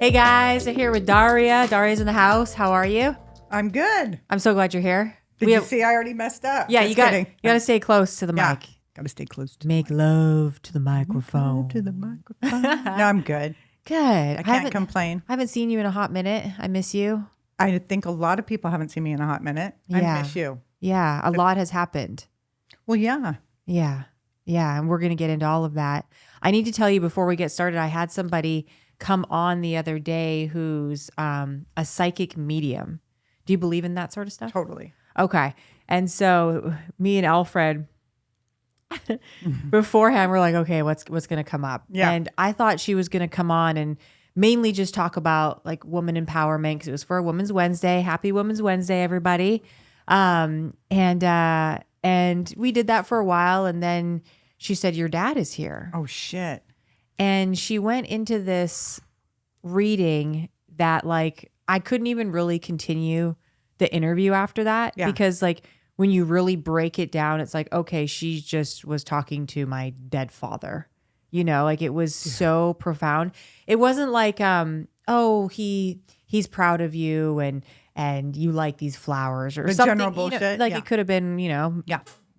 Hey guys, I'm here with Daria. Daria's in the house. How are you? I'm good. I'm so glad you're here. Did you see I already messed up? Yeah, Just you kidding. got to stay close to the Yeah, mic. got to stay close to Make love to the microphone. to the microphone. No, I'm good. Good. I can't complain. I haven't seen you in a hot minute. I miss you. I think a lot of people haven't seen me in a hot minute. Yeah. I miss you. Yeah, a lot has happened. Well, yeah. Yeah. Yeah, and we're going to get into all of that. I need to tell you before we get started, I had somebody come on the other day who's a psychic medium. Do you believe in that sort of stuff? Totally. Okay. And so me and Alfred beforehand, we're like, okay, what's going to come up? Yeah. And I thought she was going to come on and mainly just talk about like woman empowerment because it was for Women's Wednesday. Happy Women's Wednesday, everybody. And we did that for a while. And then she said, your dad is here. Oh, shit. And she went into this reading that like I couldn't even really continue the interview after that because like when you really break it down, it's like, okay, she just was talking to my dead father, you know, like it was so profound. It wasn't like, oh, he's proud of you and you like these flowers or the something. General bullshit. You know, like it could have been, you know,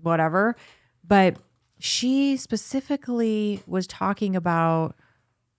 whatever. But she specifically was talking about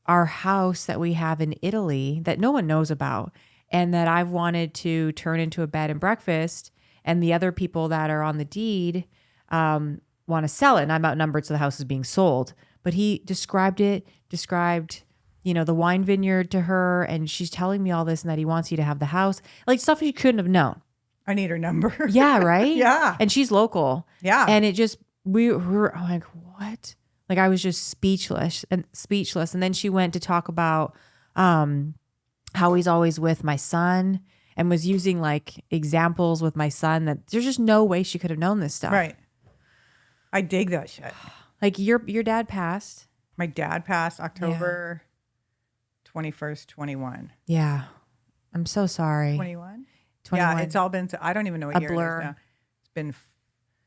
our house that we have in Italy that no one knows about and that I've wanted to turn into a bed and breakfast. And the other people that are on the deed want to sell it. And I'm outnumbered, so the house is being sold. But he described, you know, the wine vineyard to her. And she's telling me all this and that he wants you to have the house. Like stuff you couldn't have known. I need her number. Yeah, right? Yeah. And she's local. Yeah. And it just, we were like, what? Like I was just speechless. And then she went to talk about how he's always with my son and was using like examples with my son that there's just no way she could have known this stuff. Right. I dig that shit. Like your dad passed. My dad passed October 21st, 21. Yeah. I'm so sorry. 21? 21. Yeah, it's all been, I don't even know what year blur. it is now. It's been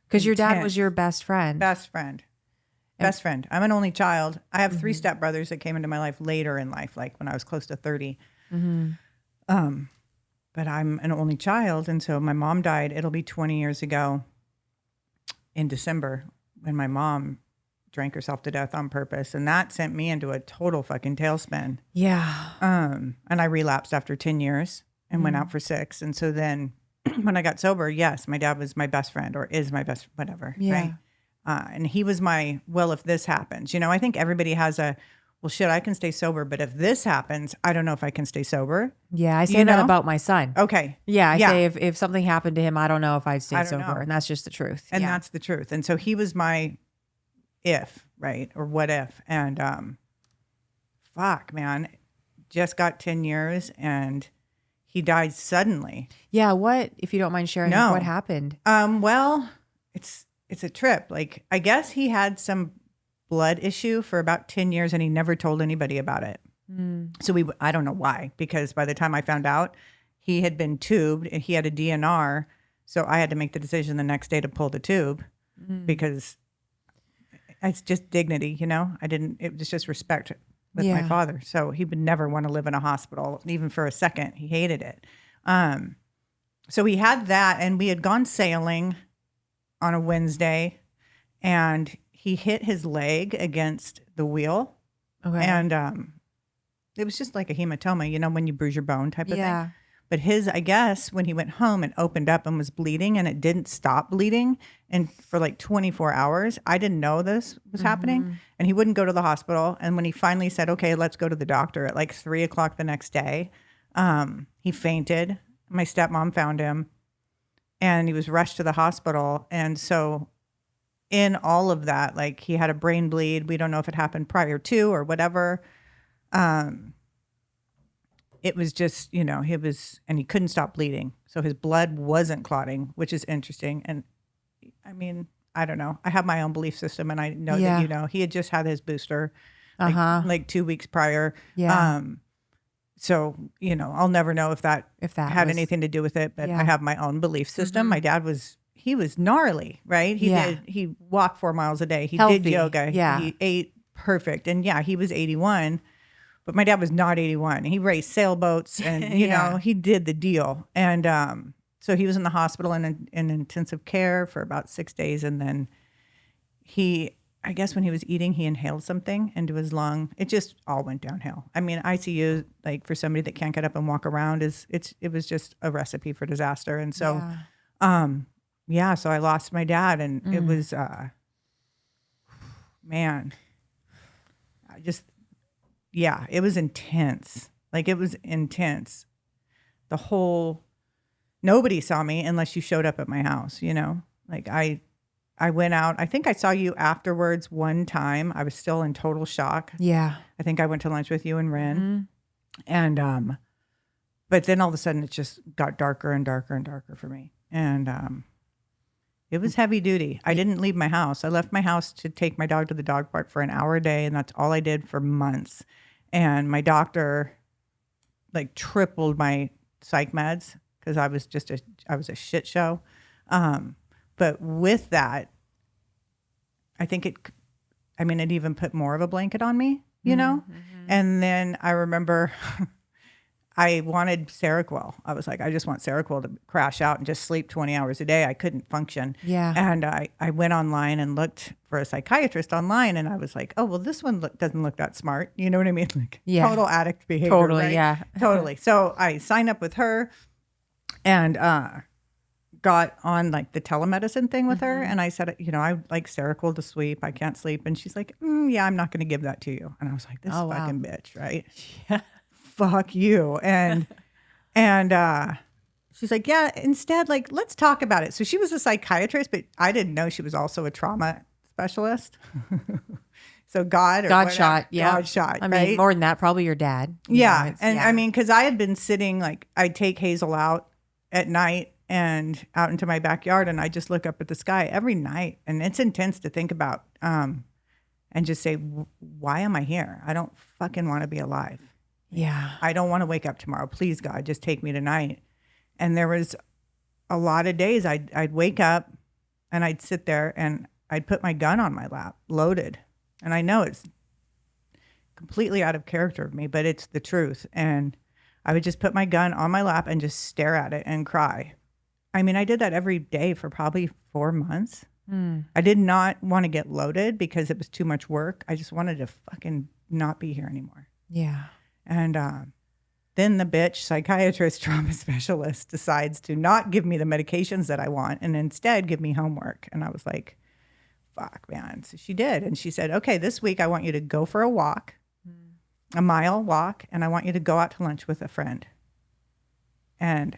because your dad intense. was your best friend. Best friend. Best friend. I'm an only child. I have 3 stepbrothers that came into my life later in life, like when I was close to 30. But I'm an only child. And so my mom died. It'll be 20 years ago in December when my mom drank herself to death on purpose. And that sent me into a total fucking tailspin. Yeah. And I relapsed after 10 years and went out for 6. And so then when I got sober, yes, my dad was my best friend or is my best, whatever. Yeah. Right. And he was my, well, if this happens, you know, I think everybody has a, well, shit, I can stay sober. But if this happens, I don't know if I can stay sober. Yeah. I say that about my son. Okay. Yeah. I say if something happened to him, I don't know if I'd stay sober. know. And that's just the truth. And that's the truth. And so he was my if, right? Or what if. And fuck, man, just got 10 years and he died suddenly. Yeah. What, if you don't mind sharing, what happened? Well, it's a trip. Like, I guess he had some blood issue for about 10 years and he never told anybody about it. So I don't know why, because by the time I found out, he had been tubed and he had a DNR. So I had to make the decision the next day to pull the tube because it's just dignity, you know? It was just respect with my father. So he would never want to live in a hospital, even for a second. He hated it. So we had that and we had gone sailing on a Wednesday and he hit his leg against the wheel. Okay. And it was just like a hematoma, you know, when you bruise your bone type of thing. But I guess when he went home and opened up and was bleeding and it didn't stop bleeding and for like 24 hours, I didn't know this was happening and he wouldn't go to the hospital. And when he finally said, okay, let's go to the doctor at like 3:00 the next day, he fainted. My stepmom found him and he was rushed to the hospital. And so in all of that, like he had a brain bleed. We don't know if it happened prior to or whatever. It was just, you know, and he couldn't stop bleeding. So his blood wasn't clotting, which is interesting. And I mean, I don't know. I have my own belief system and I know that, you know, he had just had his booster like 2 weeks prior. Yeah. So, you know, I'll never know if that had anything to do with it, but I have my own belief system. My dad he was gnarly, right? He walked 4 miles a day. He did yoga. Yeah. He ate perfect. And yeah, he was 81. But my dad was not 81. He raced sailboats and, you know, he did the deal. And so he was in the hospital in intensive care for about 6 days. And then I guess when he was eating, he inhaled something into his lung. It just all went downhill. I mean, ICU, like for somebody that can't get up and walk around, it was just a recipe for disaster. And so, so I lost my dad, and it was, man, it was intense. Like it was intense. Nobody saw me unless you showed up at my house, you know, like I went out. I think I saw you afterwards one time. I was still in total shock. Yeah. I think I went to lunch with you and Ren. And, but then all of a sudden it just got darker and darker and darker for me. And, it was heavy duty. I didn't leave my house. I left my house to take my dog to the dog park for an hour a day. And that's all I did for months. And my doctor like tripled my psych meds because I was a shit show. But with that, I think it even put more of a blanket on me, you know? And then I remember I wanted Seroquel. I was like, I just want Seroquel to crash out and just sleep 20 hours a day. I couldn't function. Yeah. And I went online and looked for a psychiatrist online, and I was like, oh, well, this one doesn't look that smart. You know what I mean? Like total addict behavior. Totally, right? yeah. Totally. So I signed up with her and got on like the telemedicine thing with her. And I said, you know, I like Seroquel to sleep. I can't sleep. And she's like, yeah, I'm not going to give that to you. And I was like, this fucking bitch, right? Yeah. Fuck you. And she's like, yeah, instead, like, let's talk about it. So she was a psychiatrist, but I didn't know she was also a trauma specialist. So God shot. I mean, more than that, probably your dad. Yeah. I mean, because I had been sitting, like, I'd take Hazel out at night and out into my backyard, and I just look up at the sky every night. And it's intense to think about and just say, why am I here? I don't fucking want to be alive. Yeah. I don't want to wake up tomorrow. Please, God, just take me tonight. And there was a lot of days I'd wake up and I'd sit there and I'd put my gun on my lap, loaded. And I know it's completely out of character of me, but it's the truth. And I would just put my gun on my lap and just stare at it and cry. I mean, I did that every day for probably 4 months. I did not want to get loaded because it was too much work. I just wanted to fucking not be here anymore. Yeah. And then the bitch psychiatrist trauma specialist decides to not give me the medications that I want and instead give me homework. And I was like, fuck, man. So she did. And she said, okay, this week I want you to go for a walk, a mile walk, and I want you to go out to lunch with a friend. And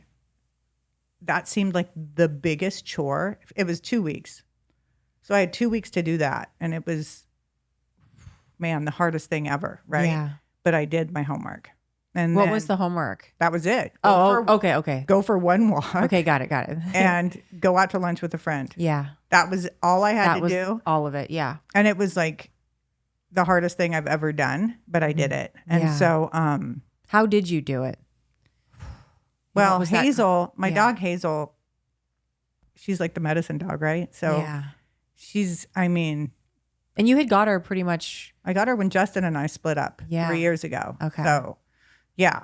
that seemed like the biggest chore. It was 2 weeks. So I had 2 weeks to do that. And it was, man, the hardest thing ever, right? Yeah. But I did my homework. And what was the homework? That was it. Okay. Go for one walk. Okay, got it. And go out to lunch with a friend. Yeah. That was all I had to do. All of it, yeah. And it was like the hardest thing I've ever done, but I did it. And so how did you do it? Well, Hazel, my dog Hazel, she's like the medicine dog, right? So and you had got her pretty much. I got her when Justin and I split up 3 years ago. Okay. So, yeah.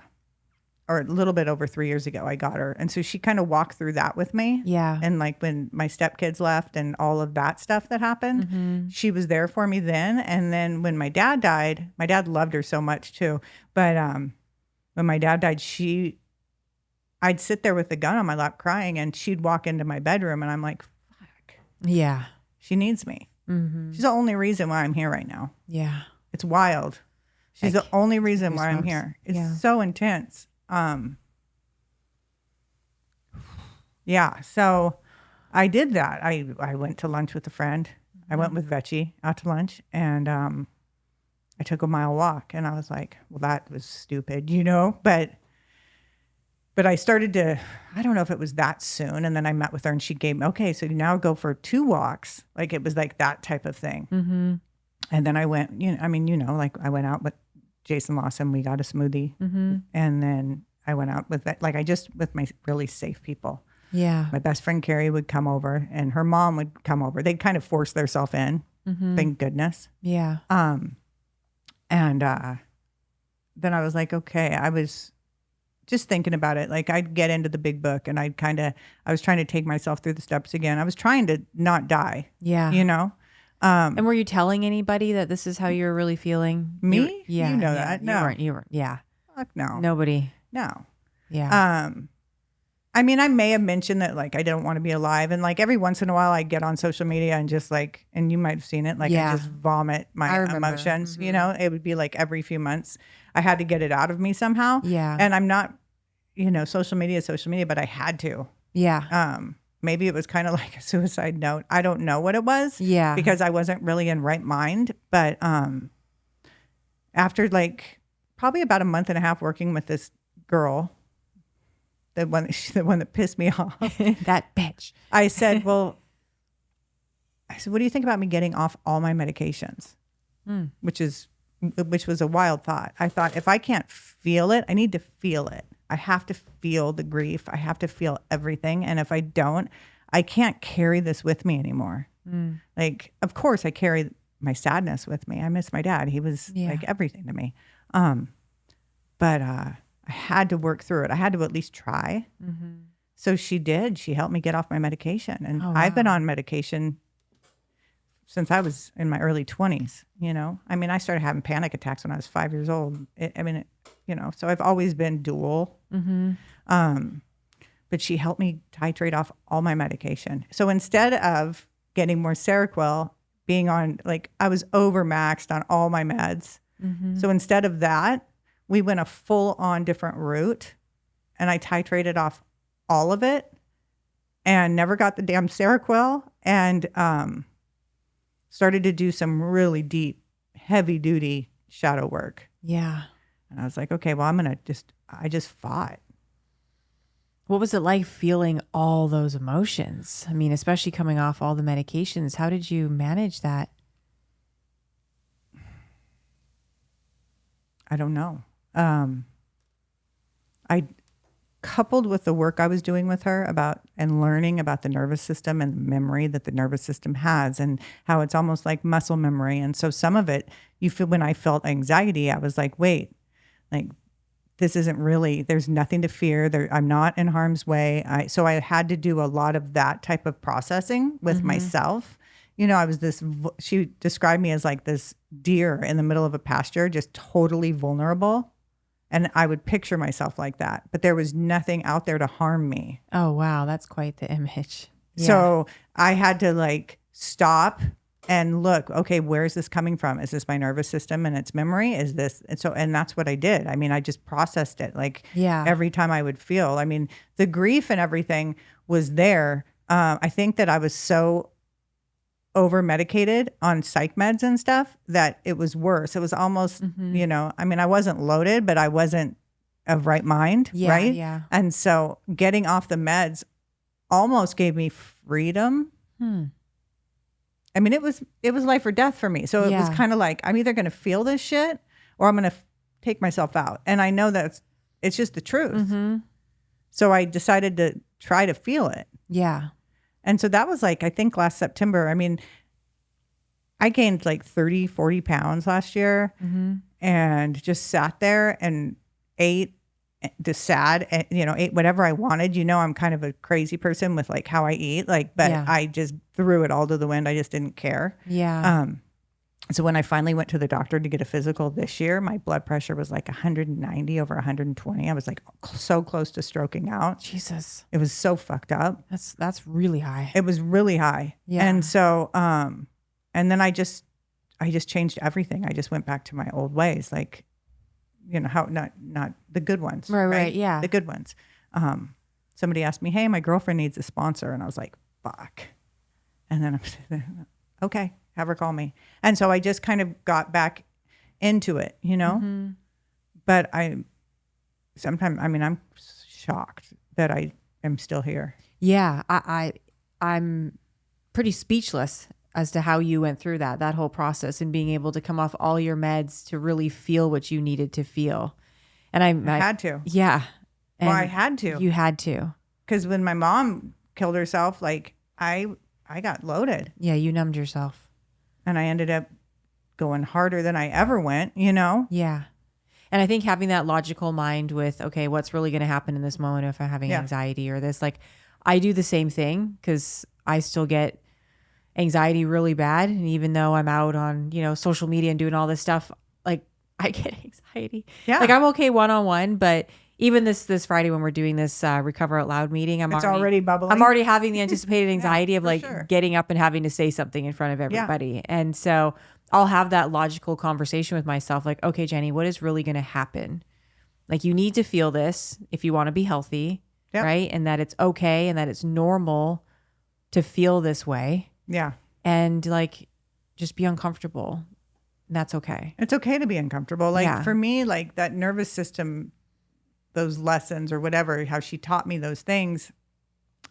Or a little bit over 3 years ago, I got her. And so she kind of walked through that with me. Yeah. And like when my stepkids left and all of that stuff that happened, she was there for me then. And then when my dad died, my dad loved her so much too. But when my dad died, I'd sit there with the gun on my lap crying, and she'd walk into my bedroom and I'm like, fuck. Yeah. She needs me. She's the only reason why I'm here right now. Yeah. It's wild. She's the only reason why I'm here. It's so intense. Yeah. So I did that. I went to lunch with a friend. I went with Vecchi out to lunch, and I took a mile walk, and I was like, well, that was stupid, you know, but I started to, I don't know if it was that soon. And then I met with her and she gave me, okay, so you now go for 2 walks. Like it was like that type of thing. And then I went, like I went out with Jason Lawson, we got a smoothie. And then I went out with that, with my really safe people. Yeah. My best friend Carrie would come over and her mom would come over. They'd kind of force themselves in. Thank goodness. Yeah. And then I was like, okay, I was just thinking about it. Like I'd get into the big book and I was trying to take myself through the steps again. I was trying to not die, Yeah. you know? And were you telling anybody that this is how you're really feeling? Me? Yeah. You know yeah, that. No. You weren't. Yeah. Fuck no. Nobody. No. Yeah. I mean, I may have mentioned that like I don't want to be alive, and like every once in a while I get on social media and just like, and you might have seen it, like Yeah. I just vomit I my remember. emotions, you know? It would be like every few months I had to get it out of me somehow. Yeah. And I'm not, you know, social media is social media, but I had to. Yeah. Maybe it was kind of like a suicide note. I don't know what it was. Yeah. Because I wasn't really in right mind. But after like probably about a month and a half working with this girl, the one that pissed me off, That bitch. I said, what do you think about me getting off all my medications? Which was a wild thought. I thought, if I can't feel it, I need to feel it. I have to feel the grief. I have to feel everything. And if I don't, I can't carry this with me anymore. Like, of course I carry my sadness with me. I miss my dad. He was like everything to me. But I had to work through it. I had to at least try. So she did. She helped me get off my medication. And I've been on medication since I was in my early 20s, you know? I mean, I started having panic attacks when I was 5 years old. You know, so I've always been dual. But she helped me titrate off all my medication. So instead of getting more Seroquel, being on, like, I was overmaxed on all my meds. So instead of that, we went a full-on different route, and I titrated off all of it and never got the damn Seroquel, and started to do some really deep, heavy-duty shadow work. Yeah. And I was like, okay, well, I just fought. What was it like feeling all those emotions? I mean, especially coming off all the medications. How did you manage that? I don't know. I coupled with the work I was doing with her and learning about the nervous system and the memory that the nervous system has, and how it's almost like muscle memory. And so some of it, you feel, when I felt anxiety, I was like, wait, like, this isn't really, there's nothing to fear. I'm not in harm's way. So I had to do a lot of that type of processing with myself. You know, she described me as like this deer in the middle of a pasture, just totally vulnerable. And I would picture myself like that, but there was nothing out there to harm me. Oh, wow. That's quite the image. Yeah. So I had to like stop and look, okay, where is this coming from? Is this my nervous system and its memory? Is this? And that's what I did. I mean, I just processed it. Like every time I would feel, I mean, the grief and everything was there. I think that I was so over medicated on psych meds and stuff that it was worse. It was almost, you know, I mean, I wasn't loaded, but I wasn't of right mind. Right. Yeah. And so getting off the meds almost gave me freedom. I mean, it was life or death for me. So it was kind of like, I'm either going to feel this shit or I'm going to take myself out. And I know that it's just the truth. So I decided to try to feel it. Yeah. And so that was like, I think last September, I mean, I gained like 30, 40 pounds last year and just sat there and ate, just sad, and, you know, ate whatever I wanted. You know, I'm kind of a crazy person with like how I eat, like, but I just threw it all to the wind. I just didn't care. Yeah. So when I finally went to the doctor to get a physical this year, my blood pressure was like 190 over 120. I was like so close to stroking out. Jesus. It was so fucked up. That's really high. It was really high. Yeah. And so, and then I just changed everything. I just went back to my old ways, like, you know, how not the good ones. Right. Yeah. The good ones. Somebody asked me, hey, my girlfriend needs a sponsor. And I was like, fuck. And then I'm okay, have her call me. And so I just kind of got back into it, you know, but I'm shocked that I am still here. Yeah. I'm pretty speechless as to how you went through that whole process and being able to come off all your meds to really feel what you needed to feel. And I had to. Yeah. And well, I had to. You had to. Because when my mom killed herself, like I got loaded. Yeah, you numbed yourself. And I ended up going harder than I ever went, you know? Yeah. And I think having that logical mind with, okay, what's really going to happen in this moment if I'm having anxiety or this, like I do the same thing because I still get anxiety really bad. And even though I'm out on, social media and doing all this stuff, like I get anxiety. Yeah. Like I'm okay one-on-one, but even this Friday when we're doing this Recover Out Loud meeting, it's already bubbling. I'm already having the anticipated anxiety of like sure. getting up and having to say something in front of everybody. And so I'll have that logical conversation with myself. Like, okay, Jenny, what is really going to happen? Like you need to feel this if you want to be healthy, right? And that it's okay and that it's normal to feel this way. Yeah. And like, just be uncomfortable. And that's okay. It's okay to be uncomfortable. Like for me, like that nervous system, those lessons or whatever, how she taught me those things,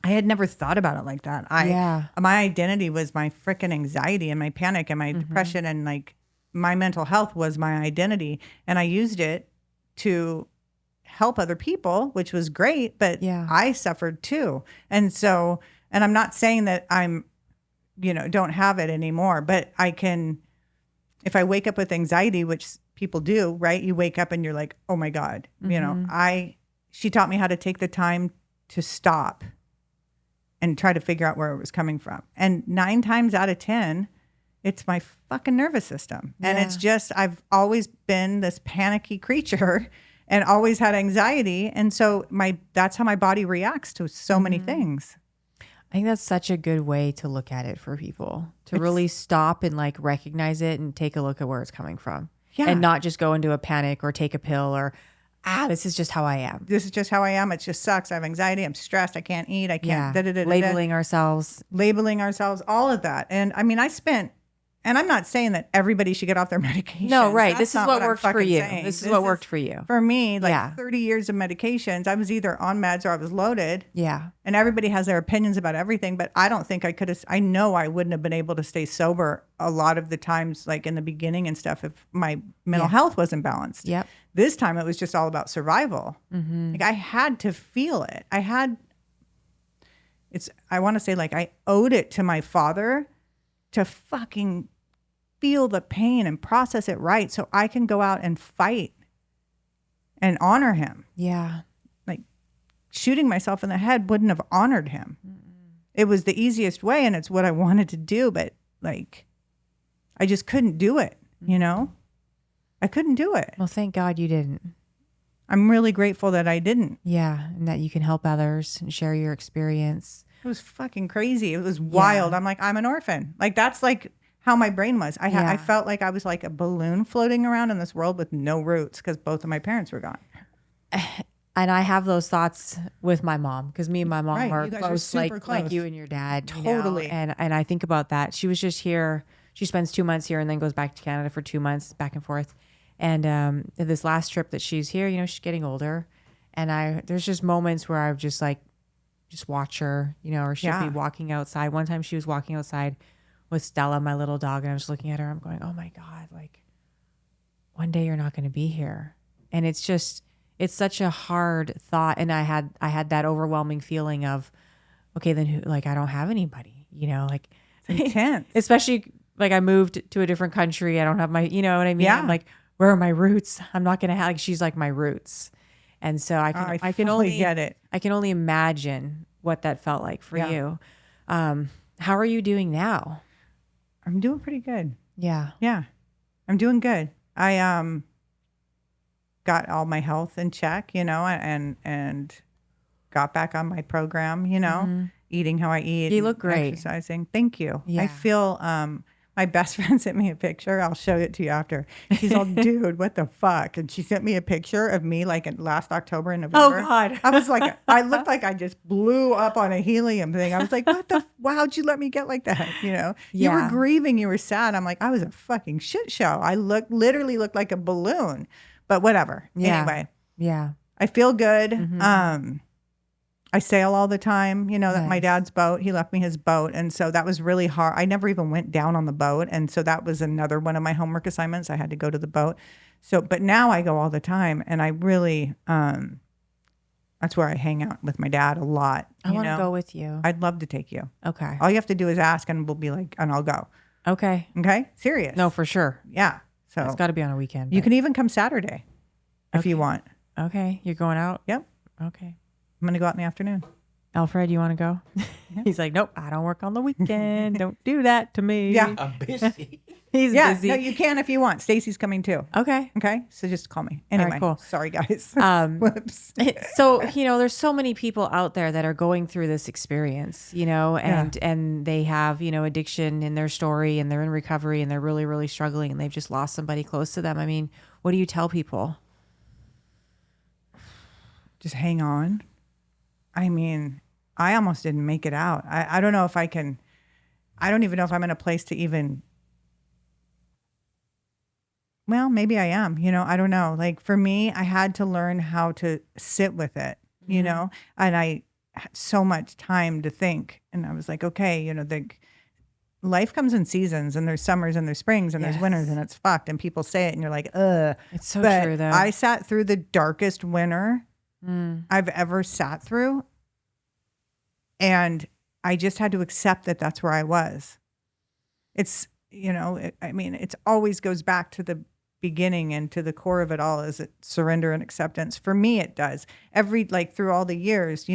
I had never thought about it like that. My identity was my freaking anxiety and my panic and my depression, and like my mental health was my identity. And I used it to help other people, which was great, but I suffered too. And so, and I'm not saying that I'm, don't have it anymore, but I can, if I wake up with anxiety, which people do, right? You wake up and you're like, oh my God, she taught me how to take the time to stop and try to figure out where it was coming from. And 9 times out of 10, it's my fucking nervous system. And it's just, I've always been this panicky creature and always had anxiety. And so that's how my body reacts to so many things. I think that's such a good way to look at it for people, to really stop and like recognize it and take a look at where it's coming from. Yeah. And not just go into a panic or take a pill or, this is just how I am. This is just how I am. It just sucks. I have anxiety. I'm stressed. I can't eat. I can't. Labeling ourselves, all of that. And I mean, and I'm not saying that everybody should get off their medication. No, right. This is what worked for you. This is what worked for you. For me, like 30 years of medications, I was either on meds or I was loaded. Yeah. And everybody has their opinions about everything, but I don't think I know I wouldn't have been able to stay sober a lot of the times, like in the beginning and stuff, if my mental health wasn't balanced. Yep. This time it was just all about survival. Like I had to feel it. I want to say like I owed it to my father to fucking feel the pain and process it right so I can go out and fight and honor him. Yeah. Like shooting myself in the head wouldn't have honored him. It was the easiest way and it's what I wanted to do, but like I just couldn't do it, I couldn't do it. Well, thank God you didn't. I'm really grateful that I didn't. Yeah, and that you can help others and share your experience. It was fucking crazy. It was wild. I'm like, I'm an orphan. Like that's like how my brain was. I felt like I was like a balloon floating around in this world with no roots because both of my parents were gone. And I have those thoughts with my mom because me and my mom are close, close, like you and your dad. Totally. And I think about that. She was just here. She spends 2 months here and then goes back to Canada for 2 months, back and forth. And this last trip that she's here, she's getting older. And there's just moments where I've just like, just watch her, or she'll be walking outside. One time she was walking outside with Stella, my little dog, and I was looking at her. I'm going, oh my God, like one day you're not going to be here. And it's such a hard thought. And I had that overwhelming feeling of, okay, then who, like, I don't have anybody, like it's intense, especially like I moved to a different country. I don't have my, you know what I mean? Yeah. I'm like, where are my roots? I'm not going to have, like, she's like my roots. And so I can only get it. I can only imagine what that felt like for you. How are you doing now? I'm doing pretty good. Yeah. Yeah. I'm doing good. I got all my health in check, and got back on my program, eating how I eat. You look great. Exercising. Thank you. Yeah. I feel my best friend sent me a picture. I'll show it to you after. She's all, dude, what the fuck? And she sent me a picture of me like in last October and November. Oh God. I was like, I looked like I just blew up on a helium thing. I was like, how'd you let me get like that? You were grieving, you were sad. I'm like, I was a fucking shit show. I literally looked like a balloon, but whatever. Yeah. Anyway. Yeah. I feel good. Mm-hmm. I sail all the time, that my dad's boat, he left me his boat. And so that was really hard. I never even went down on the boat. And so that was another one of my homework assignments. I had to go to the boat. So, but now I go all the time and I really, that's where I hang out with my dad a lot. I want to go with you. I'd love to take you. Okay. All you have to do is ask and we'll be like, and I'll go. Okay. Okay. Serious. No, for sure. Yeah. So it's got to be on a weekend. You can even come Saturday. if you want. Okay. You're going out? Yep. Okay. I'm going to go out in the afternoon. Alfred, you want to go? He's like, nope, I don't work on the weekend. Don't do that to me. Yeah. I'm busy. He's busy. No, you can if you want. Stacy's coming too. Okay. Okay. So just call me. Anyway. right, cool. Sorry, guys. Whoops. So, there's so many people out there that are going through this experience, and they have, addiction in their story and they're in recovery and they're really, really struggling and they've just lost somebody close to them. I mean, what do you tell people? Just hang on. I mean, I almost didn't make it out. I don't know if I can. I don't even know if I'm in a place to even. Well, maybe I am, I don't know. Like for me, I had to learn how to sit with it, and I had so much time to think. And I was like, okay, life comes in seasons and there's summers and there's springs and there's winters and it's fucked. And people say it and you're like, ugh. It's so but true though. I sat through the darkest winter I've ever sat through. And I just had to accept that that's where I was. It's, it always goes back to the beginning and to the core of it all is it surrender and acceptance. For me, it does. Through all the years,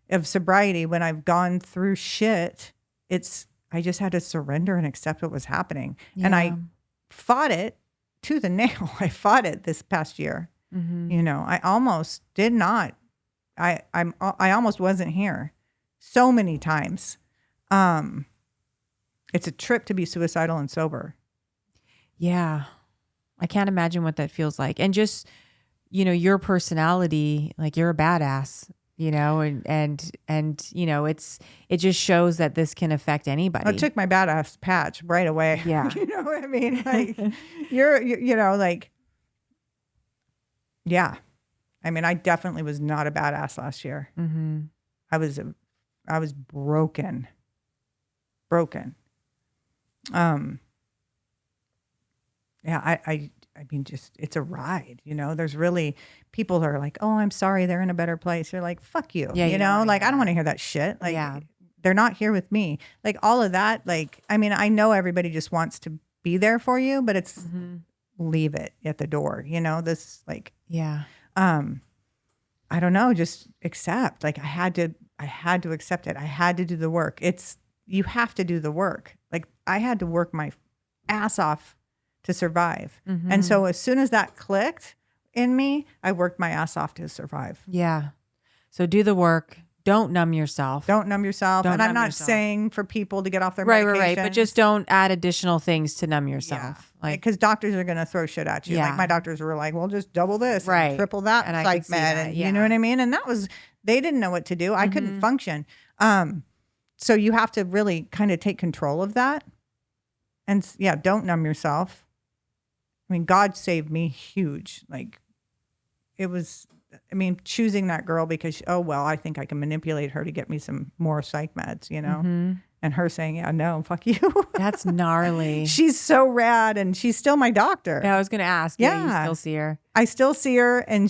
of sobriety, when I've gone through shit, I just had to surrender and accept what was happening. Yeah. And I fought it to the nail. I fought it this past year. Mm-hmm. I almost did not. I almost wasn't here so many times. It's a trip to be suicidal and sober. Yeah. I can't imagine what that feels like. And just, your personality, like you're a badass, and it just shows that this can affect anybody. I took my badass patch right away. Yeah. You know what I mean? Like yeah. I mean, I definitely was not a badass last year. Mm-hmm. I was broken. Yeah, I mean, just, it's a ride, there's really, people are like, oh, I'm sorry, they're in a better place. You're like, fuck you, I don't want to hear that shit. Like, they're not here with me. Like all of that, I mean, I know everybody just wants to be there for you, but it's leave it at the door, this I don't know, just accept. Like I had to accept it. I had to do the work. You have to do the work. Like I had to work my ass off to survive. Mm-hmm. And so as soon as that clicked in me, I worked my ass off to survive. Yeah. So do the work. Don't numb yourself. And I'm not saying for people to get off their medication. Right. But just don't add additional things to numb yourself. Yeah. Because doctors are going to throw shit at you. Yeah. Like my doctors were like, well, just double this, and triple that, and psych med. And you know what I mean? And they didn't know what to do. I couldn't function. So you have to really kind of take control of that. And don't numb yourself. I mean, God saved me huge. Like it was, choosing that girl because, I think I can manipulate her to get me some more psych meds, and her saying, yeah, no, fuck you. That's gnarly. She's so rad. And she's still my doctor. Yeah, I was going to ask. Yeah. You still see her? I still see her. And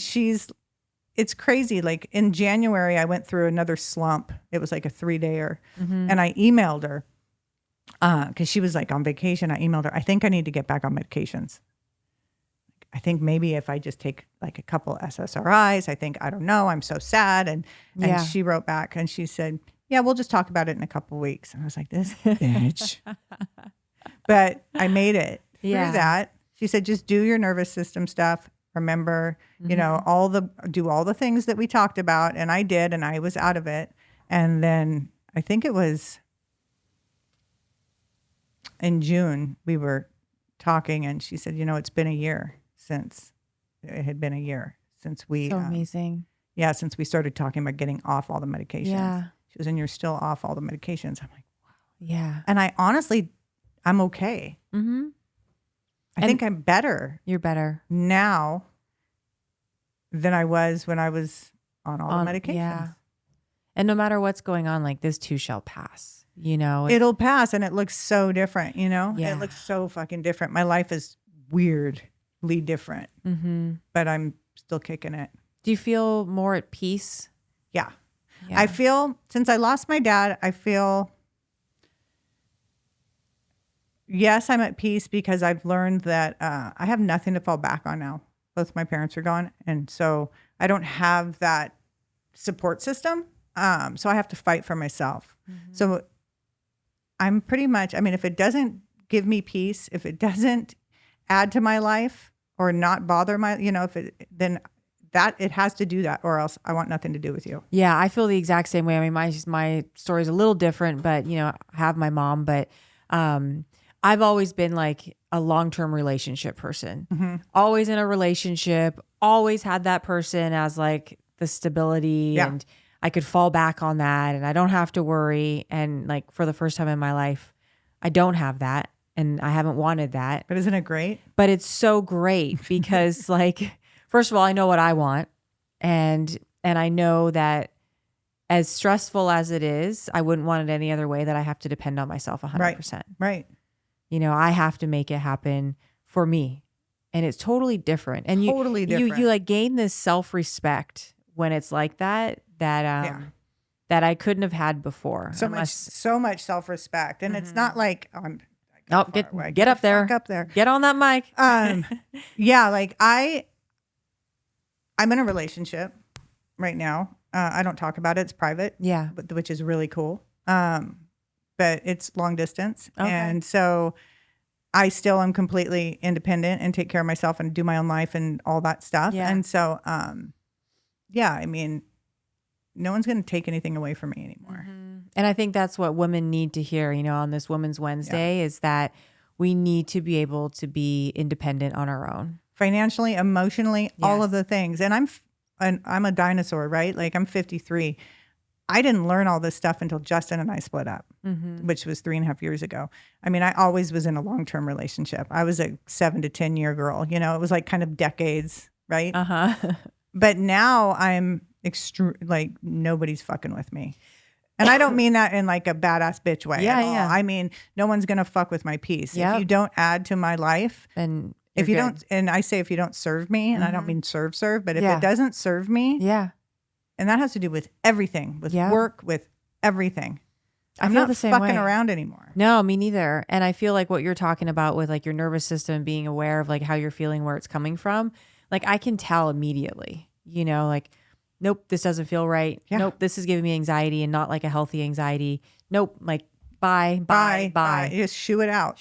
it's crazy. Like in January, I went through another slump. It was like a 3-dayer. Mm-hmm. And I emailed her because she was like on vacation. I emailed her. I think I need to get back on medications. I think maybe if I just take like a couple SSRIs, I don't know. I'm so sad. And she wrote back and she said, yeah, we'll just talk about it in a couple of weeks. And I was like, this bitch. But I made it through that. She said, just do your nervous system stuff. Remember, do all the things that we talked about. And I did, and I was out of it. And then I think it was in June, we were talking and she said, it's been a year since we. So amazing. Since we started talking about getting off all the medications. Yeah. She was, and you're still off all the medications. I'm like, wow. Yeah. And I'm okay. Mm-hmm. I think I'm better. You're better now than I was when I was on all the medications. Yeah. And no matter what's going on, like this too shall pass, It'll pass, and it looks so different, Yeah. It looks so fucking different. My life is weirdly different, but I'm still kicking it. Do you feel more at peace? Yeah. I feel, since I lost my dad, yes, I'm at peace because I've learned that I have nothing to fall back on now. Both my parents are gone. And so I don't have that support system. So I have to fight for myself. So I'm pretty much, I mean, if it doesn't give me peace, if it doesn't add to my life or not bother my, then that it has to do that, or else I want nothing to do with you. Yeah, I feel the exact same way. I mean, my story is a little different, but I have my mom, but I've always been like a long-term relationship person. Always in a relationship, always had that person as like the stability, and I could fall back on that and I don't have to worry. And like for the first time in my life, I don't have that, and I haven't wanted that. But isn't it great? But it's so great because like, first of all, I know what I want, and I know that as stressful as it is, I wouldn't want it any other way, that I have to depend on myself 100%. Right. I have to make it happen for me. And it's totally different. And Totally different. you like gain this self-respect when it's like that that I couldn't have had before. So much self-respect. And it's not like get up there. Up there. Get on that mic. Yeah, like I'm in a relationship right now. I don't talk about it. It's private. Yeah. Which is really cool. But it's long distance. Okay. And so I still am completely independent and take care of myself and do my own life and all that stuff. Yeah. And so, I mean, no one's going to take anything away from me anymore. And I think that's what women need to hear, on this Women's Wednesday, is that we need to be able to be independent on our own. Financially, emotionally, all of the things. And I'm a dinosaur, right? Like I'm 53. I didn't learn all this stuff until Justin and I split up, which was 3.5 years ago. I mean, I always was in a long-term relationship. I was a 7 to 10 year girl. It was like kind of decades, right? But now I'm like nobody's fucking with me. And I don't mean that in like a badass bitch way at all. I mean, no one's going to fuck with my peace. If you don't add to my life, then if you don't, and I say if you don't serve me, and I don't mean serve, but if it doesn't serve me, and that has to do with everything, with work, with everything. I'm feel not the same fucking way. around anymore. No, me neither. And I feel like what you're talking about with like your nervous system, being aware of like how you're feeling, where it's coming from, like I can tell immediately, like, nope, this doesn't feel right. Yeah. Nope, this is giving me anxiety and not like a healthy anxiety. Nope, like bye. Just shoo it out.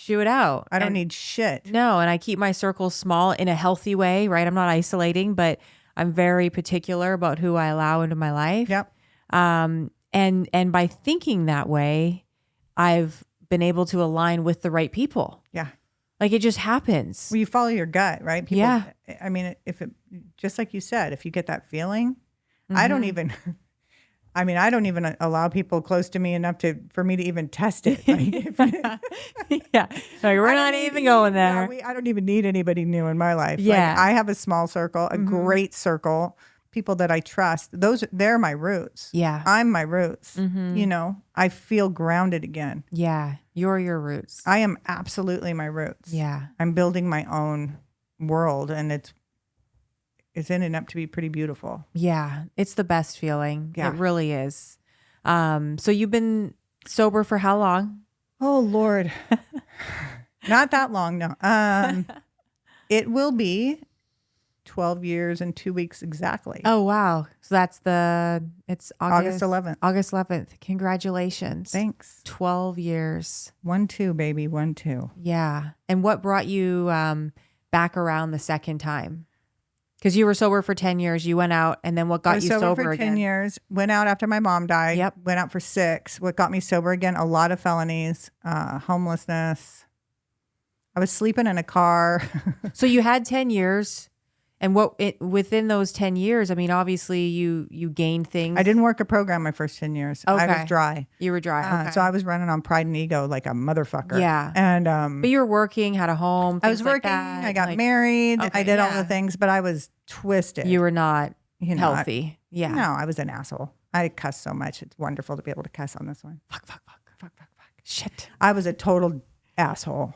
I don't need shit. No, and I keep my circles small in a healthy way, right? I'm not isolating, but I'm very particular about who I allow into my life. Yep. And by thinking that way, I've been able to align with the right people. Yeah. Like it just happens. Well, you follow your gut, right? People, yeah. I mean, just like you said, if you get that feeling, I don't even allow people close to me enough for me to even test it. Yeah. Like we're not even going there. I don't even need anybody new in my life. Yeah. Like, I have a small circle, a great circle, people that I trust. They're my roots. Yeah. I'm my roots. I feel grounded again. Yeah. You're your roots. I am absolutely my roots. Yeah. I'm building my own world, and it's ending up to be pretty beautiful. Yeah. It's the best feeling. Yeah. It really is. So you've been sober for how long? Oh, Lord. Not that long, no. It will be 12 years and 2 weeks exactly. Oh, wow. So it's August 11th. August 11th. Congratulations. Thanks. 12 years. 1-2, baby. 1-2. Yeah. And what brought you back around the second time? Because you were sober for 10 years. You went out, and then what got you sober for again? 10 years. Went out after my mom died. Yep. Went out for 6. What got me sober again? A lot of felonies, homelessness. I was sleeping in a car. So you had 10 years. And within those 10 years, I mean, obviously you gained things. I didn't work a program my first 10 years. Okay. I was dry. You were dry. Okay. So I was running on pride and ego like a motherfucker. Yeah. And but you were working, had a home. I was like working. that. I got married. Okay, I did all the things, but I was twisted. You were not healthy. Yeah. No, I was an asshole. I cuss so much. It's wonderful to be able to cuss on this one. Fuck. Shit. I was a total asshole.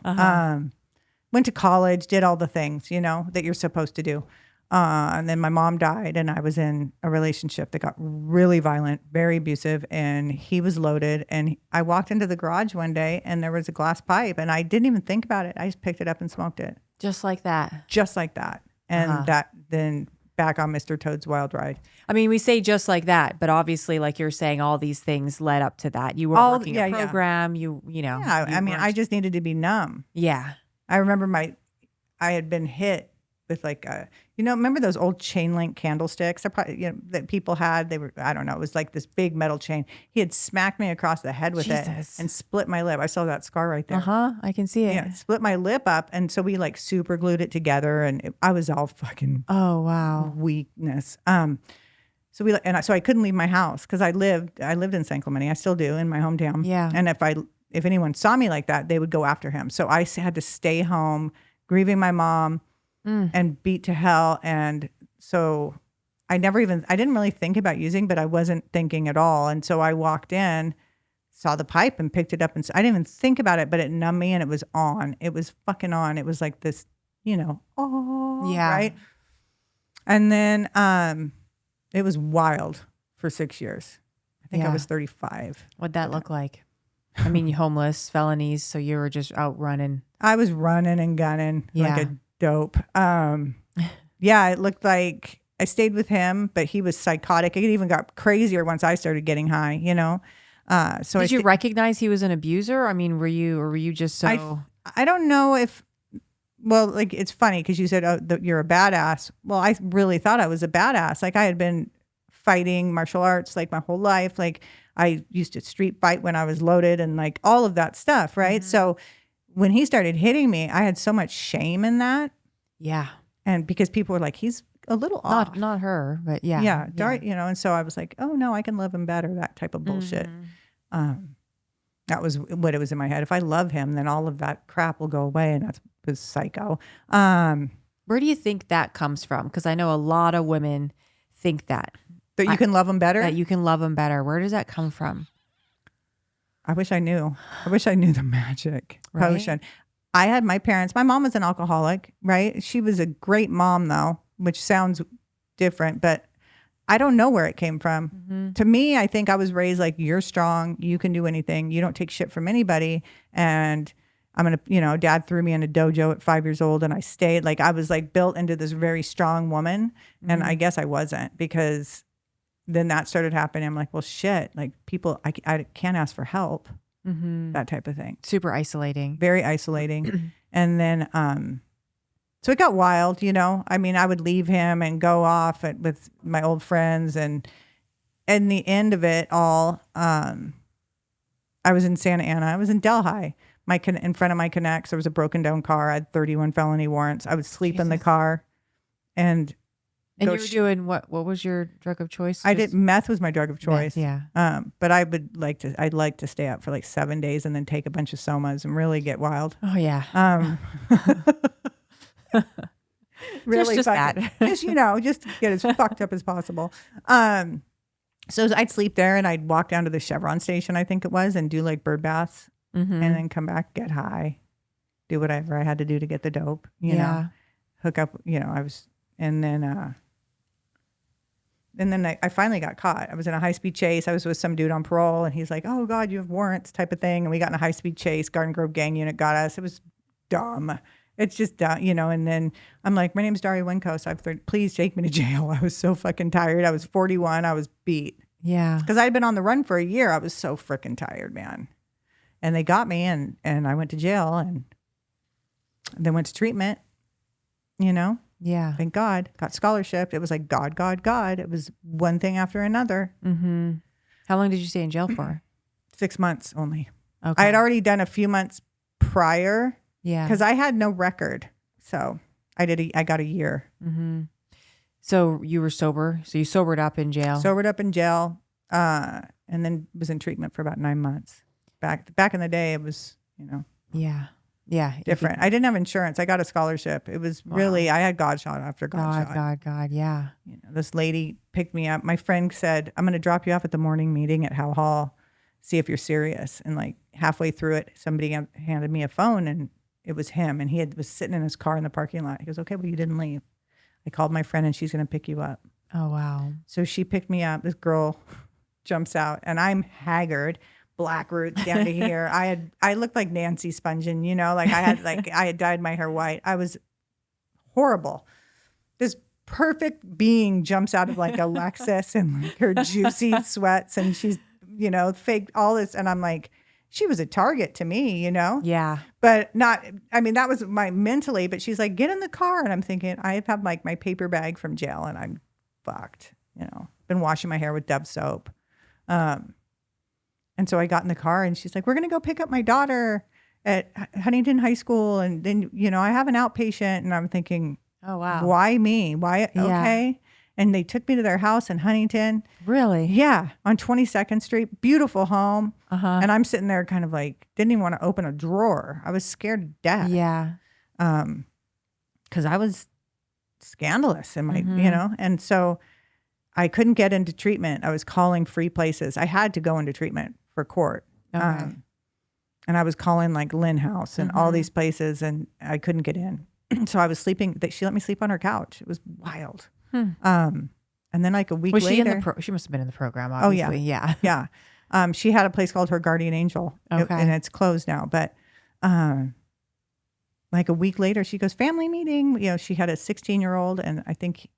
Went to college, did all the things, that you're supposed to do. And then my mom died, and I was in a relationship that got really violent, very abusive, and he was loaded. And I walked into the garage one day, and there was a glass pipe, and I didn't even think about it. I just picked it up and smoked it. Just like that. Just like that. And that then back on Mr. Toad's Wild Ride. I mean, we say just like that, but obviously, like you're saying, all these things led up to that. You were working a program. You know. Yeah, I mean, I just needed to be numb. Yeah. I remember I had been hit with like remember those old chain link candlesticks that people had? They were, I don't know, it was like this big metal chain. He had smacked me across the head with it and split my lip. I saw that scar right there. I can see it. Yeah, split my lip up. And so we like super glued it together and I was all fucking weakness. So I couldn't leave my house because I lived in San Clemente. I still do, in my hometown. Yeah. And if anyone saw me like that, they would go after him. So I had to stay home grieving my mom and beat to hell. And so I didn't really think about using, but I wasn't thinking at all. And so I walked in, saw the pipe and picked it up. And so I didn't even think about it, but it numbed me and it was on. It was fucking on. It was like this, right? And then it was wild for 6 years. I think I was 35. What'd that look like? I mean, you homeless, felonies, so you were just out running. I was running and gunning like a dope. It looked like I stayed with him, but he was psychotic. It even got crazier once I started getting high, So did you recognize he was an abuser? I mean, were you just so? I don't know if. Well, like it's funny because you said, you're a badass. Well, I really thought I was a badass. Like I had been fighting martial arts like my whole life. Like I used to street fight when I was loaded and like all of that stuff, right? Mm-hmm. So when he started hitting me, I had so much shame in that. Yeah. And because people were like, he's a little off. Not her, but yeah. Yeah. And so I was like, oh no, I can love him better. That type of bullshit. Mm-hmm. That was what it was in my head. If I love him, then all of that crap will go away. And that was psycho. Where do you think that comes from? Because I know a lot of women think that. That you can love them better? That you can love them better. Where does that come from? I wish I knew. I wish I knew the magic potion. I had my parents. My mom was an alcoholic, right? She was a great mom, though, which sounds different, but I don't know where it came from. Mm-hmm. To me, I think I was raised like, you're strong. You can do anything. You don't take shit from anybody. And I'm going to, dad threw me in a dojo at 5 years old and I stayed. Like I was like built into this very strong woman. Mm-hmm. And I guess I wasn't, because then that started happening. I'm like, well, shit, like people, I can't ask for help, that type of thing. Super isolating. Very isolating. And then, so it got wild, I mean, I would leave him and go off with my old friends. And in the end of it all, I was in Santa Ana. I was in Delhi. In front of my Connects, there was a broken down car. I had 31 felony warrants. I would sleep in the car and you were doing what? What was your drug of choice? Meth was my drug of choice. Meth, yeah. But I'd like to stay up for like 7 days and then take a bunch of somas and really get wild. Oh yeah. Really just that. just to get as fucked up as possible. So I'd sleep there and I'd walk down to the Chevron station, I think it was, and do like bird baths and then come back, get high, do whatever I had to do to get the dope, you know, hook up, and then I finally got caught. I was in a high-speed chase. I was with some dude on parole, and he's like, oh, God, you have warrants type of thing. And we got in a high-speed chase. Garden Grove gang unit got us. It was dumb. It's just dumb, and then I'm like, my name's Daria Wendkos. Please take me to jail. I was so fucking tired. I was 41. I was beat. Yeah. Because I'd been on the run for a year. I was so freaking tired, man. And they got me, and I went to jail, and then went to treatment, Yeah. Thank God. Got scholarship. It was like God, God, God. It was one thing after another. Mm-hmm. How long did you stay in jail for? 6 months only. Okay. I had already done a few months prior. Yeah. Because I had no record. So I got a year. Mm-hmm. So you were sober. So you sobered up in jail. Sobered up in jail. And then was in treatment for about 9 months. Back in the day, it was, Yeah. Yeah. different. I didn't have insurance. I got a scholarship. It was really, I had God shot after God shot. God. Yeah. This lady picked me up. My friend said, I'm going to drop you off at the morning meeting at Howe Hall, see if you're serious. And like halfway through it, somebody handed me a phone and it was him. And was sitting in his car in the parking lot. He goes, okay, well, you didn't leave. I called my friend and she's going to pick you up. Oh, wow. So she picked me up. This girl jumps out and I'm haggard. Black roots down to here. I looked like Nancy Spungen, like I had dyed my hair white. I was horrible. this perfect being jumps out of like a Lexus and like her juicy sweats, and she's, faked all this. And I'm like, she was a target to me, Yeah. but not, I mean, that was my mentally, but she's like, get in the car. And I'm thinking, I have like my paper bag from jail and I'm fucked, been washing my hair with Dove soap. And so I got in the car and she's like, we're going to go pick up my daughter at Huntington High School. And then, I have an outpatient. And I'm thinking, Oh, wow. why me? Why? Yeah. Okay. And they took me to their house in Huntington. Really? Yeah. On 22nd Street. Beautiful home. Uh-huh. And I'm sitting there kind of like, didn't even want to open a drawer. I was scared to death. Yeah. Because I was scandalous in my, and so I couldn't get into treatment. I was calling free places. I had to go into treatment for court. Okay. And I was calling like Lynn House and all these places, and I couldn't get in. So I was sleeping. She let me sleep on her couch. It was wild. And then like a week Was she later, she must have been in the program, obviously. Oh yeah. Yeah. Yeah. She had a place called Her Guardian Angel, Okay. and it's closed now. But like a week later, she goes, family meeting. She had a 16-year-old, and I think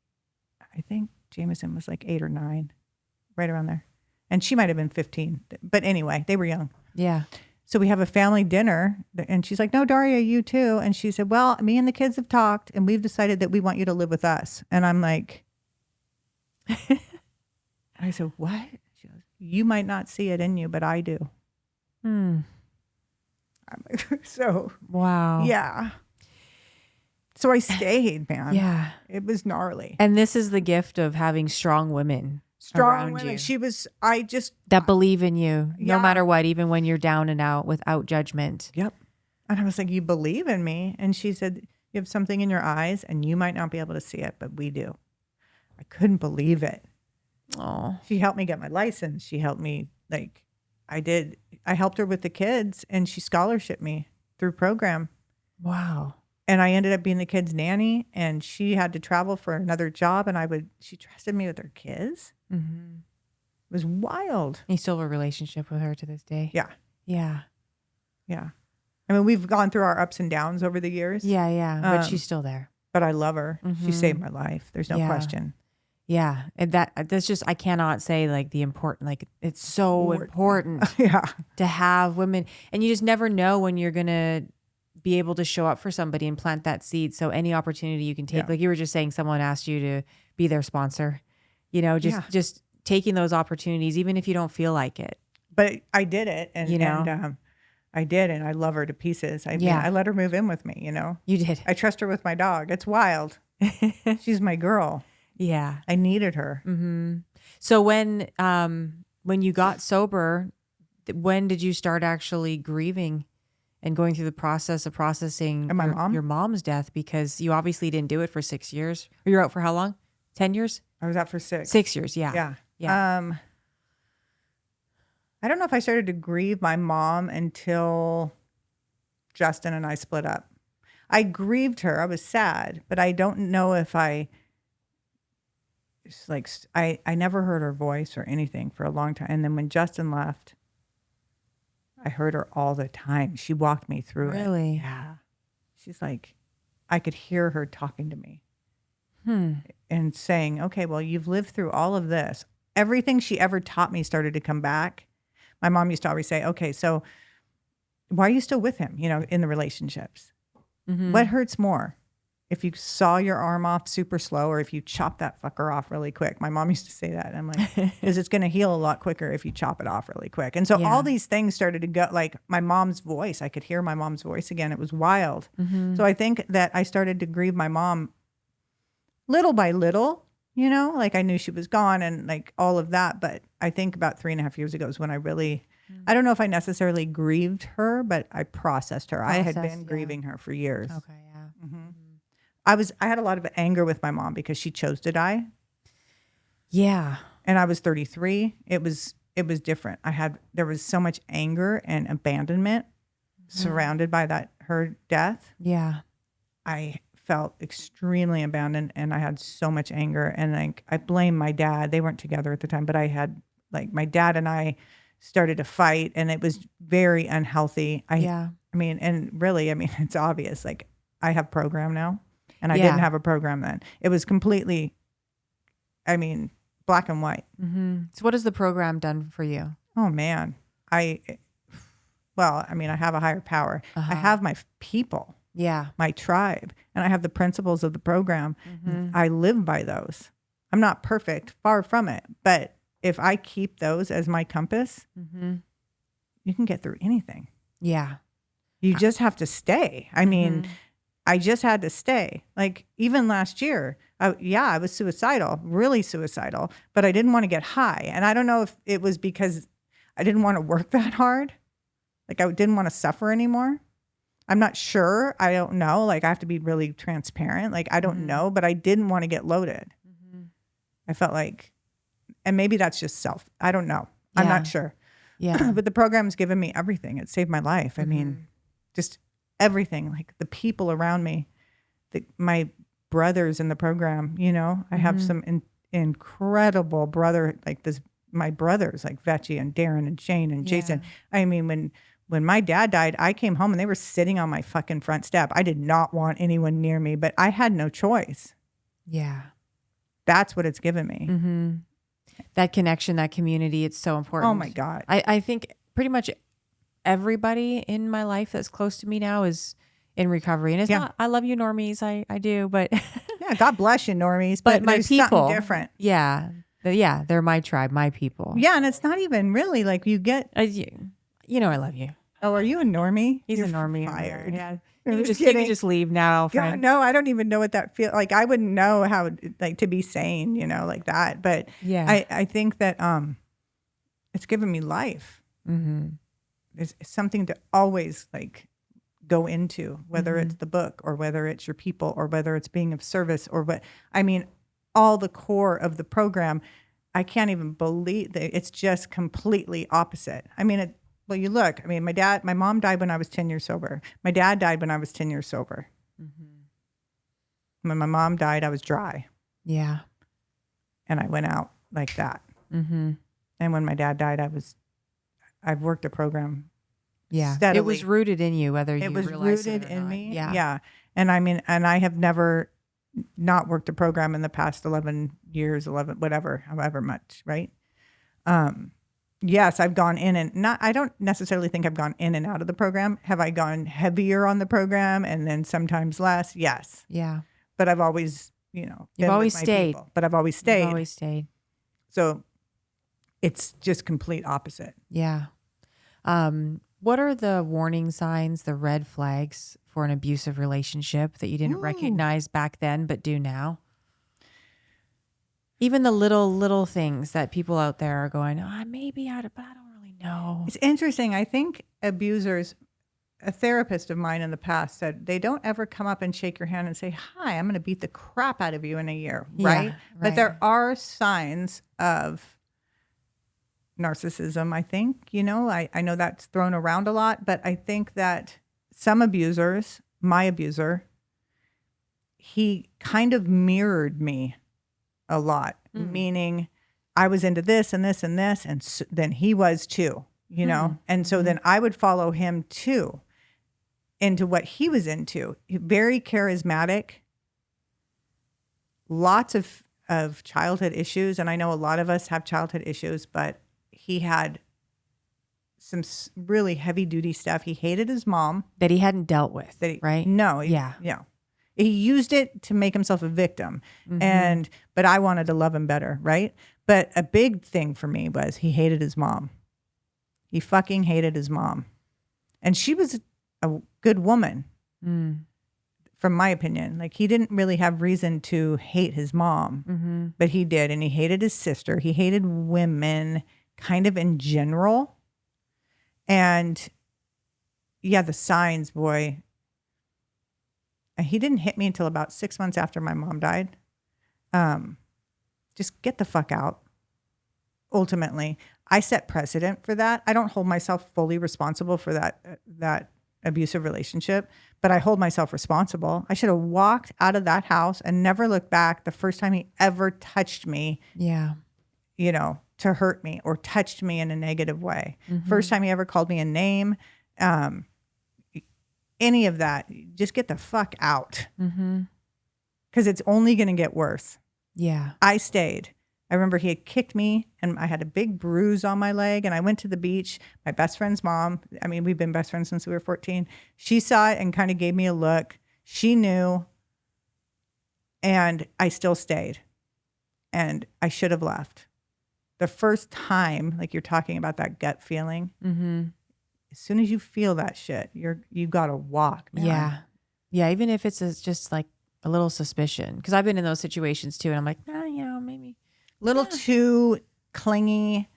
Jameson was like 8 or 9, right around there, and she might have been 15. But anyway, they were young. Yeah. So we have a family dinner, and she's like, no, Daria, you too. And she said, well, me and the kids have talked, and we've decided that we want you to live with us. And I'm like, I said, what? She goes, you might not see it in you, but I do. I'm like, so, Wow. yeah. So I stayed, man. Yeah. It was gnarly. And this is the gift of having strong women Strong around women. you That believe in you, Yeah. no matter what, even when you're down and out, without judgment. Yep. And I was like, you believe in me? And she said, you have something in your eyes and you might not be able to see it, but we do. I couldn't believe it. Oh. She helped me get my license. She helped me, I helped her with the kids, and she scholarshiped me through program. Wow. And I ended up being the kids' nanny, and she had to travel for another job, and she trusted me with her kids. Mm-hmm. It was wild. You still have a relationship with her to this day? Yeah. Yeah. Yeah. I mean, we've gone through our ups and downs over the years. Yeah, yeah. But she's still there. But I love her. She saved my life. There's no question. Yeah. And that's just, I cannot say like the important, like it's so important Yeah. to have women. And you just never know when you're going to be able to show up for somebody and plant that seed. So any opportunity you can take, Yeah. like you were just saying, someone asked you to be their sponsor, just taking those opportunities, even if you don't feel like it. But I did it. And, I did. And I love her to pieces. I mean, I let her move in with me, You did. I trust her with my dog. It's wild. She's my girl. Yeah. I needed her. Mm-hmm. So when you got sober, when did you start actually grieving and going through the process of processing your mom's death? Because you obviously didn't do it for 6 years. Or you're out for how long? 10 years? I was out for 6. 6 years, yeah. Yeah. I don't know if I started to grieve my mom until Justin and I split up. I grieved her. I was sad, but I don't know if I never heard her voice or anything for a long time. And then when Justin left, I heard her all the time. She walked me through it. Really? Yeah. She's like, I could hear her talking to me and saying, okay, well, you've lived through all of this. Everything she ever taught me started to come back. My mom used to always say, okay, so why are you still with him, in the relationships? Mm-hmm. What hurts more? If you saw your arm off super slow or if you chop that fucker off really quick. My mom used to say that. And I'm like, because it's going to heal a lot quicker if you chop it off really quick. And so all these things started to go, like my mom's voice. I could hear my mom's voice again. It was wild. Mm-hmm. So I think that I started to grieve my mom little by little, like I knew she was gone and like all of that. But I think about 3.5 years ago is when I really, I don't know if I necessarily grieved her, but I processed her. I had been grieving her for years. Okay, yeah. Mm-hmm. I had a lot of anger with my mom because she chose to die. Yeah. And I was 33. It was different. There was so much anger and abandonment surrounded by her death. Yeah. I felt extremely abandoned and I had so much anger, and I blame my dad. They weren't together at the time, but I had my dad and I started to fight, and it was very unhealthy. It's obvious. I have program now. And I didn't have a program then. It was completely, I mean, black and white. So what has the program done for you? Oh man. I have a higher power. I have my people. Yeah. My tribe. And I have the principles of the program. I live by those. I'm not perfect, far from it. But if I keep those as my compass, you can get through anything. Yeah. You just have to stay. I mean, I just had to stay. Like even last year, I was suicidal, really suicidal, but I didn't want to get high. And I don't know if it was because I didn't want to work that hard. Like I didn't want to suffer anymore. I'm not sure. I don't know. Like I have to be really transparent. Like I don't know, but I didn't want to get loaded. I felt like, and maybe that's just self. I don't know. Yeah. I'm not sure. Yeah. But the program's given me everything. It saved my life. I mean, just everything, like the people around me, my brothers in the program, you know, I have some incredible my brothers like Vetchi and Darren and Shane and Jason. I mean, when my dad died, I came home and they were sitting on my fucking front step. I did not want anyone near me, but I had no choice. Yeah. That's what it's given me. That connection, that community, it's so important. Oh my God. I think pretty much everybody in my life that's close to me now is in recovery. And it's not, I love you normies. I do, but yeah, God bless you normies. But my there's people, something different. Yeah. Yeah. They're my tribe, my people. Yeah. And it's not even really like you get, you know, I love you. Oh, are you a normie? He's You're a normie. Fired. Yeah. You You can just leave now, friend. God, no, I don't even know what that feels like. I wouldn't know how like to be sane, you know, like that. But yeah, I think that it's given me life. It's something to always like go into, whether it's the book or whether it's your people or whether it's being of service or what. I mean, all the core of the program. I can't even believe that it's just completely opposite. I mean, well, you look, I mean, my mom died when I was 10 years sober. My dad died when I was 10 years sober. When my mom died, I was dry. Yeah. And I went out like that. And when my dad died, I've worked a program. Yeah. Steadily. It was rooted in you, whether you realize it or not. It was rooted in me. Yeah. Yeah. And I mean, and I have never not worked a program in the past 11 years, however much. Right. Yes, I've gone in and I don't necessarily think I've gone in and out of the program. Have I gone heavier on the program and then sometimes less? Yes. Yeah. But I've always, you know, you've always stayed. But I've always stayed. You've always stayed. So it's just complete opposite. Yeah. What are the warning signs, the red flags for an abusive relationship that you didn't recognize back then, but do now? Even the little things that people out there are going, maybe but I don't really know. It's interesting. I think abusers, a therapist of mine in the past said, they don't ever come up and shake your hand and say, hi, I'm going to beat the crap out of you in a year. Right? But there are signs of narcissism, I think. You know, I know that's thrown around a lot, but I think that some abusers, my abuser, he kind of mirrored me a lot, meaning I was into this and this and this, and then he was too, you know? And so then I would follow him too into what he was into. Very charismatic, lots of childhood issues. And I know a lot of us have childhood issues, but he had some really heavy duty stuff. He hated his mom. That he hadn't dealt with, right? No. Yeah. He used it to make himself a victim. But I wanted to love him better, right? But a big thing for me was he hated his mom. He fucking hated his mom. And she was a good woman, from my opinion. Like he didn't really have reason to hate his mom, but he did. And he hated his sister. He hated women kind of in general. And yeah, the signs, boy. He didn't hit me until about 6 months after my mom died. Just get the fuck out. Ultimately, I set precedent for that. I don't hold myself fully responsible for that abusive relationship, but I hold myself responsible. I should have walked out of that house and never looked back the first time he ever touched me. Yeah. You know, to hurt me or touched me in a negative way. First time he ever called me a name. Any of that, just get the fuck out. because it's only going to get worse. Yeah. I stayed. I remember he had kicked me and I had a big bruise on my leg, and I went to the beach. My best friend's mom, I mean, we've been best friends since we were 14. She saw it and kind of gave me a look. She knew, and I still stayed, and I should have left. The first time, like you're talking about that gut feeling, as soon as you feel that shit, you got to walk, man. Yeah. Yeah. Even if it's just like a little suspicion, because I've been in those situations too. And I'm like, maybe. Little too clingy.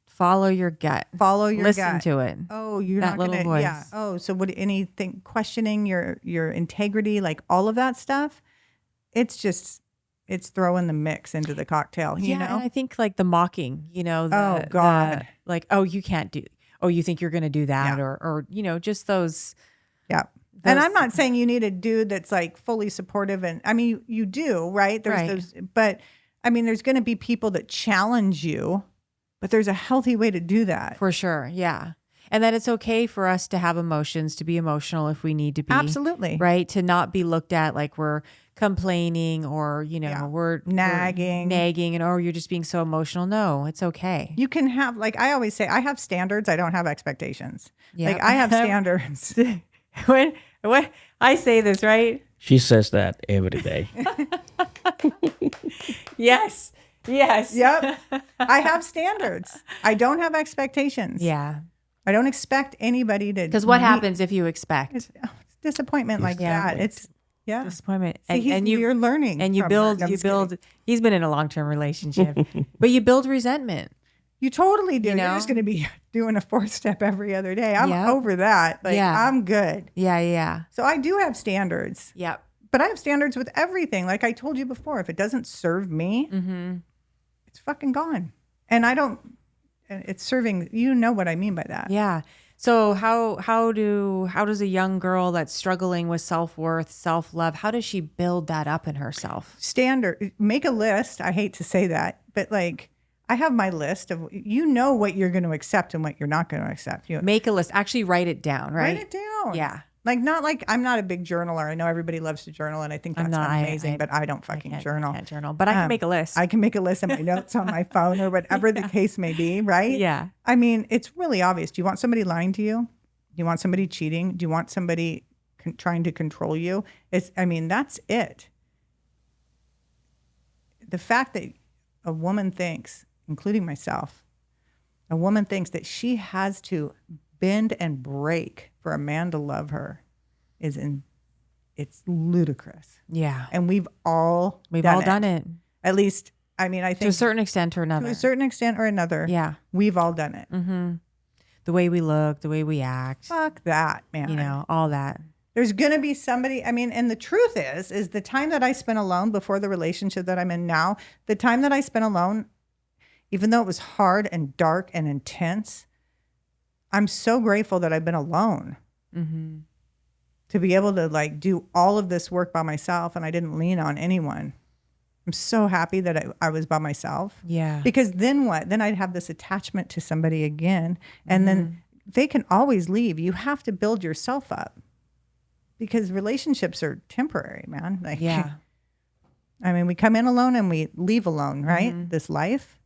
Follow your gut. Listen to it. Oh, you're that not little gonna, voice. Yeah. Oh, so what? Anything questioning your integrity, like all of that stuff. It's throwing the mix into the cocktail. You know. And I think like the mocking. Oh God. Like, oh, you can't do. Oh, you think you're going to do that, or just those. Yeah. And I'm not saying you need a dude that's like fully supportive, and I mean you do, right? There's those, but I mean there's going to be people that challenge you, but there's a healthy way to do that. For sure. Yeah. And that it's okay for us to have emotions, to be emotional if we need to be. Absolutely. Right? To not be looked at like we're complaining or, we're nagging and, oh, you're just being so emotional. No, it's okay. You can have, like I always say, I have standards. I don't have expectations. Yep. Like I have standards. when I say this, right? She says that every day. Yes. Yep. I have standards. I don't have expectations. Yeah. I don't expect anybody to. Because what happens if you expect? It's disappointment like that. It's disappointment. See, and you're learning. And you build. He's been in a long-term relationship, but you build resentment. You totally do. You're just going to be doing a 4th step every other day. I'm over that. Like I'm good. Yeah. So I do have standards. Yep. But I have standards with everything. Like I told you before, if it doesn't serve me, it's fucking gone. And it's serving, you know what I mean by that. Yeah. So how does a young girl that's struggling with self-worth, self-love, how does she build that up in herself? Make a list. I hate to say that, but like I have my list of, what you're going to accept and what you're not going to accept. Make a list. Actually write it down, right? Write it down. Yeah. Like, not like, I'm not a big journaler. I know everybody loves to journal, and I think that's amazing, but I don't fucking journal. I can't journal, but I can make a list. I can make a list in my notes on my phone or whatever the case may be, right? Yeah. I mean, it's really obvious. Do you want somebody lying to you? Do you want somebody cheating? Do you want somebody trying to control you? That's it. The fact that a woman thinks, including myself, a woman thinks that she has to bend and break for a man to love her it's ludicrous. Yeah. And we've all done it. At least, I think to a certain extent or another. To a certain extent or another. Yeah. We've all done it. Mm-hmm. The way we look, the way we act. Fuck that, man. All that. There's going to be somebody, and the truth is the time that I spent alone before the relationship that I'm in now, the time that I spent alone, even though it was hard and dark and intense, I'm so grateful that I've been alone to be able to like do all of this work by myself, and I didn't lean on anyone. I'm so happy that I was by myself. Yeah. Because then what? Then I'd have this attachment to somebody again, and then they can always leave. You have to build yourself up because relationships are temporary, man. Like, we come in alone and we leave alone, right? This life.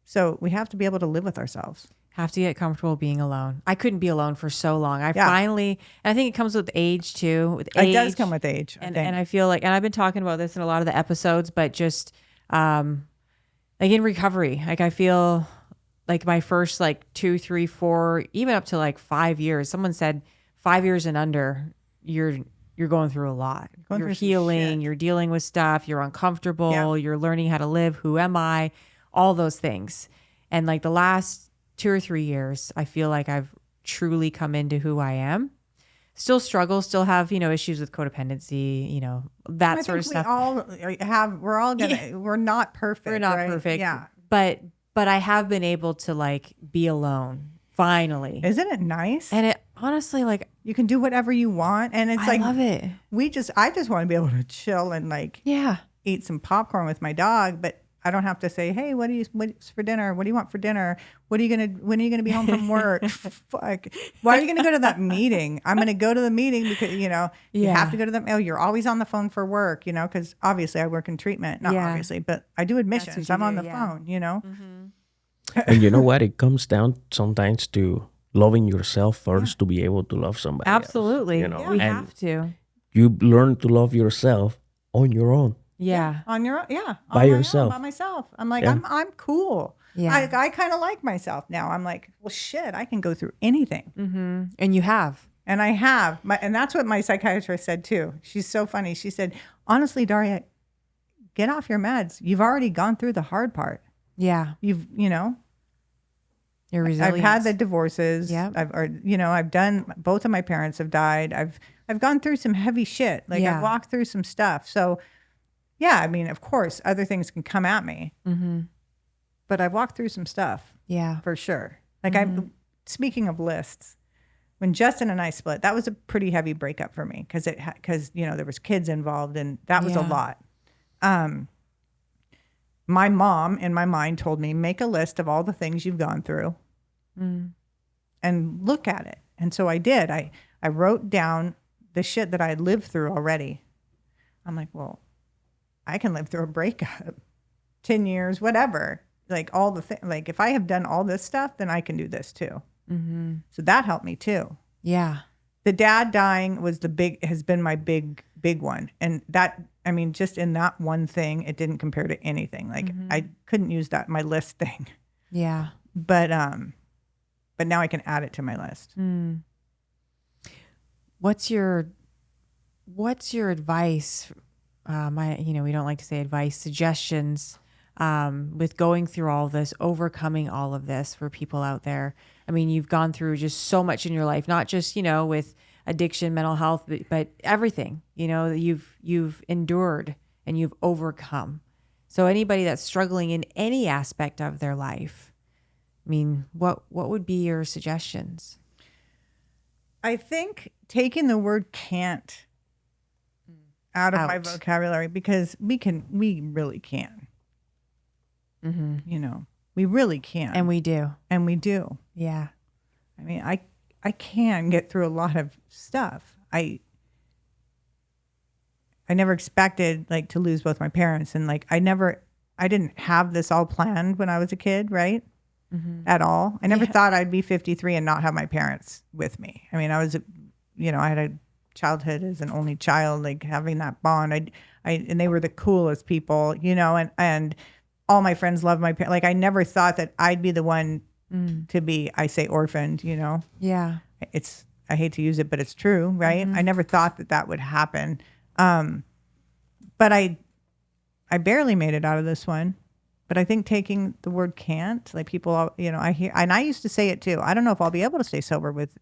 So we have to be able to live with ourselves. Have to get comfortable being alone. I couldn't be alone for so long. Finally, and I think it comes with age too. It does come with age. And I feel like, and I've been talking about this in a lot of the episodes, but just like in recovery, like I feel like my first like 2, 3, 4, even up to like 5 years, someone said 5 years and under, you're going through a lot. You're healing, you're dealing with stuff, you're uncomfortable, you're learning how to live. Who am I? All those things. And like the last 2 or 3 years, I feel like I've truly come into who I am. Still struggle, still have, issues with codependency, that sort of stuff. We're not perfect. We're not perfect. Yeah. But I have been able to like be alone finally. Isn't it nice? And it honestly, like, you can do whatever you want. And it's I love it. I just want to be able to chill and like eat some popcorn with my dog. But I don't have to say, hey, what's for dinner? What do you want for dinner? When are you gonna be home from work? Fuck. Why are you gonna go to that meeting? I'm gonna go to the meeting because, you have to go to the, you're always on the phone for work, because obviously I work in treatment. Not obviously, but I do admissions. I'm on the phone, And you know what? It comes down sometimes to loving yourself first to be able to love somebody Absolutely. else, We and have to. you learn to love yourself on your own. Yeah. On your own, By yourself. by myself. I'm like, Yeah. I'm cool. Yeah. I kind of like myself now. I'm like, well, shit, I can go through anything. Mm-hmm. And you have. And I have. And that's what my psychiatrist said too. She's so funny. She said, honestly, Daria, get off your meds. You've already gone through the hard part. Yeah. Your resilience. I've had the divorces. Yeah. I've done, both of my parents have died. I've gone through some heavy shit. Like I've walked through some stuff. So yeah, I mean, of course, other things can come at me, but I've walked through some stuff. Yeah. For sure. Like speaking of lists, when Justin and I split, that was a pretty heavy breakup for me because there was kids involved and that was a lot. My mom in my mind told me, make a list of all the things you've gone through and look at it. And so I did. I wrote down the shit that I had lived through already. I'm like, well, I can live through a breakup, 10 years, whatever. Like all the things, like if I have done all this stuff, then I can do this too. Mm-hmm. So that helped me too. Yeah. The dad dying has been my big one. And that, I mean, just in that one thing, it didn't compare to anything. Like I couldn't use that, my list thing. Yeah. But now I can add it to my list. Mm. What's your advice? We don't like to say advice, suggestions, with going through all this, overcoming all of this for people out there. I mean, you've gone through just so much in your life, not just, with addiction, mental health, but everything, you've endured and you've overcome. So anybody that's struggling in any aspect of their life, I mean, what would be your suggestions? I think taking the word can't out of my vocabulary, because we really can. Mm-hmm. We really can. And we do. Yeah. I mean, I can get through a lot of stuff. I never expected to lose both my parents, and I didn't have this all planned when I was a kid, right? Mm-hmm. At all. I never thought I'd be 53 and not have my parents with me. I mean, I was, I had a childhood as an only child, having that bond. And they were the coolest people, and all my friends loved my parents. I never thought that I'd be the one to be, I say, orphaned, Yeah. I hate to use it, but it's true, right? Mm-hmm. I never thought that would happen. But I barely made it out of this one. But I think taking the word can't, people, I hear, and I used to say it too. I don't know if I'll be able to stay sober with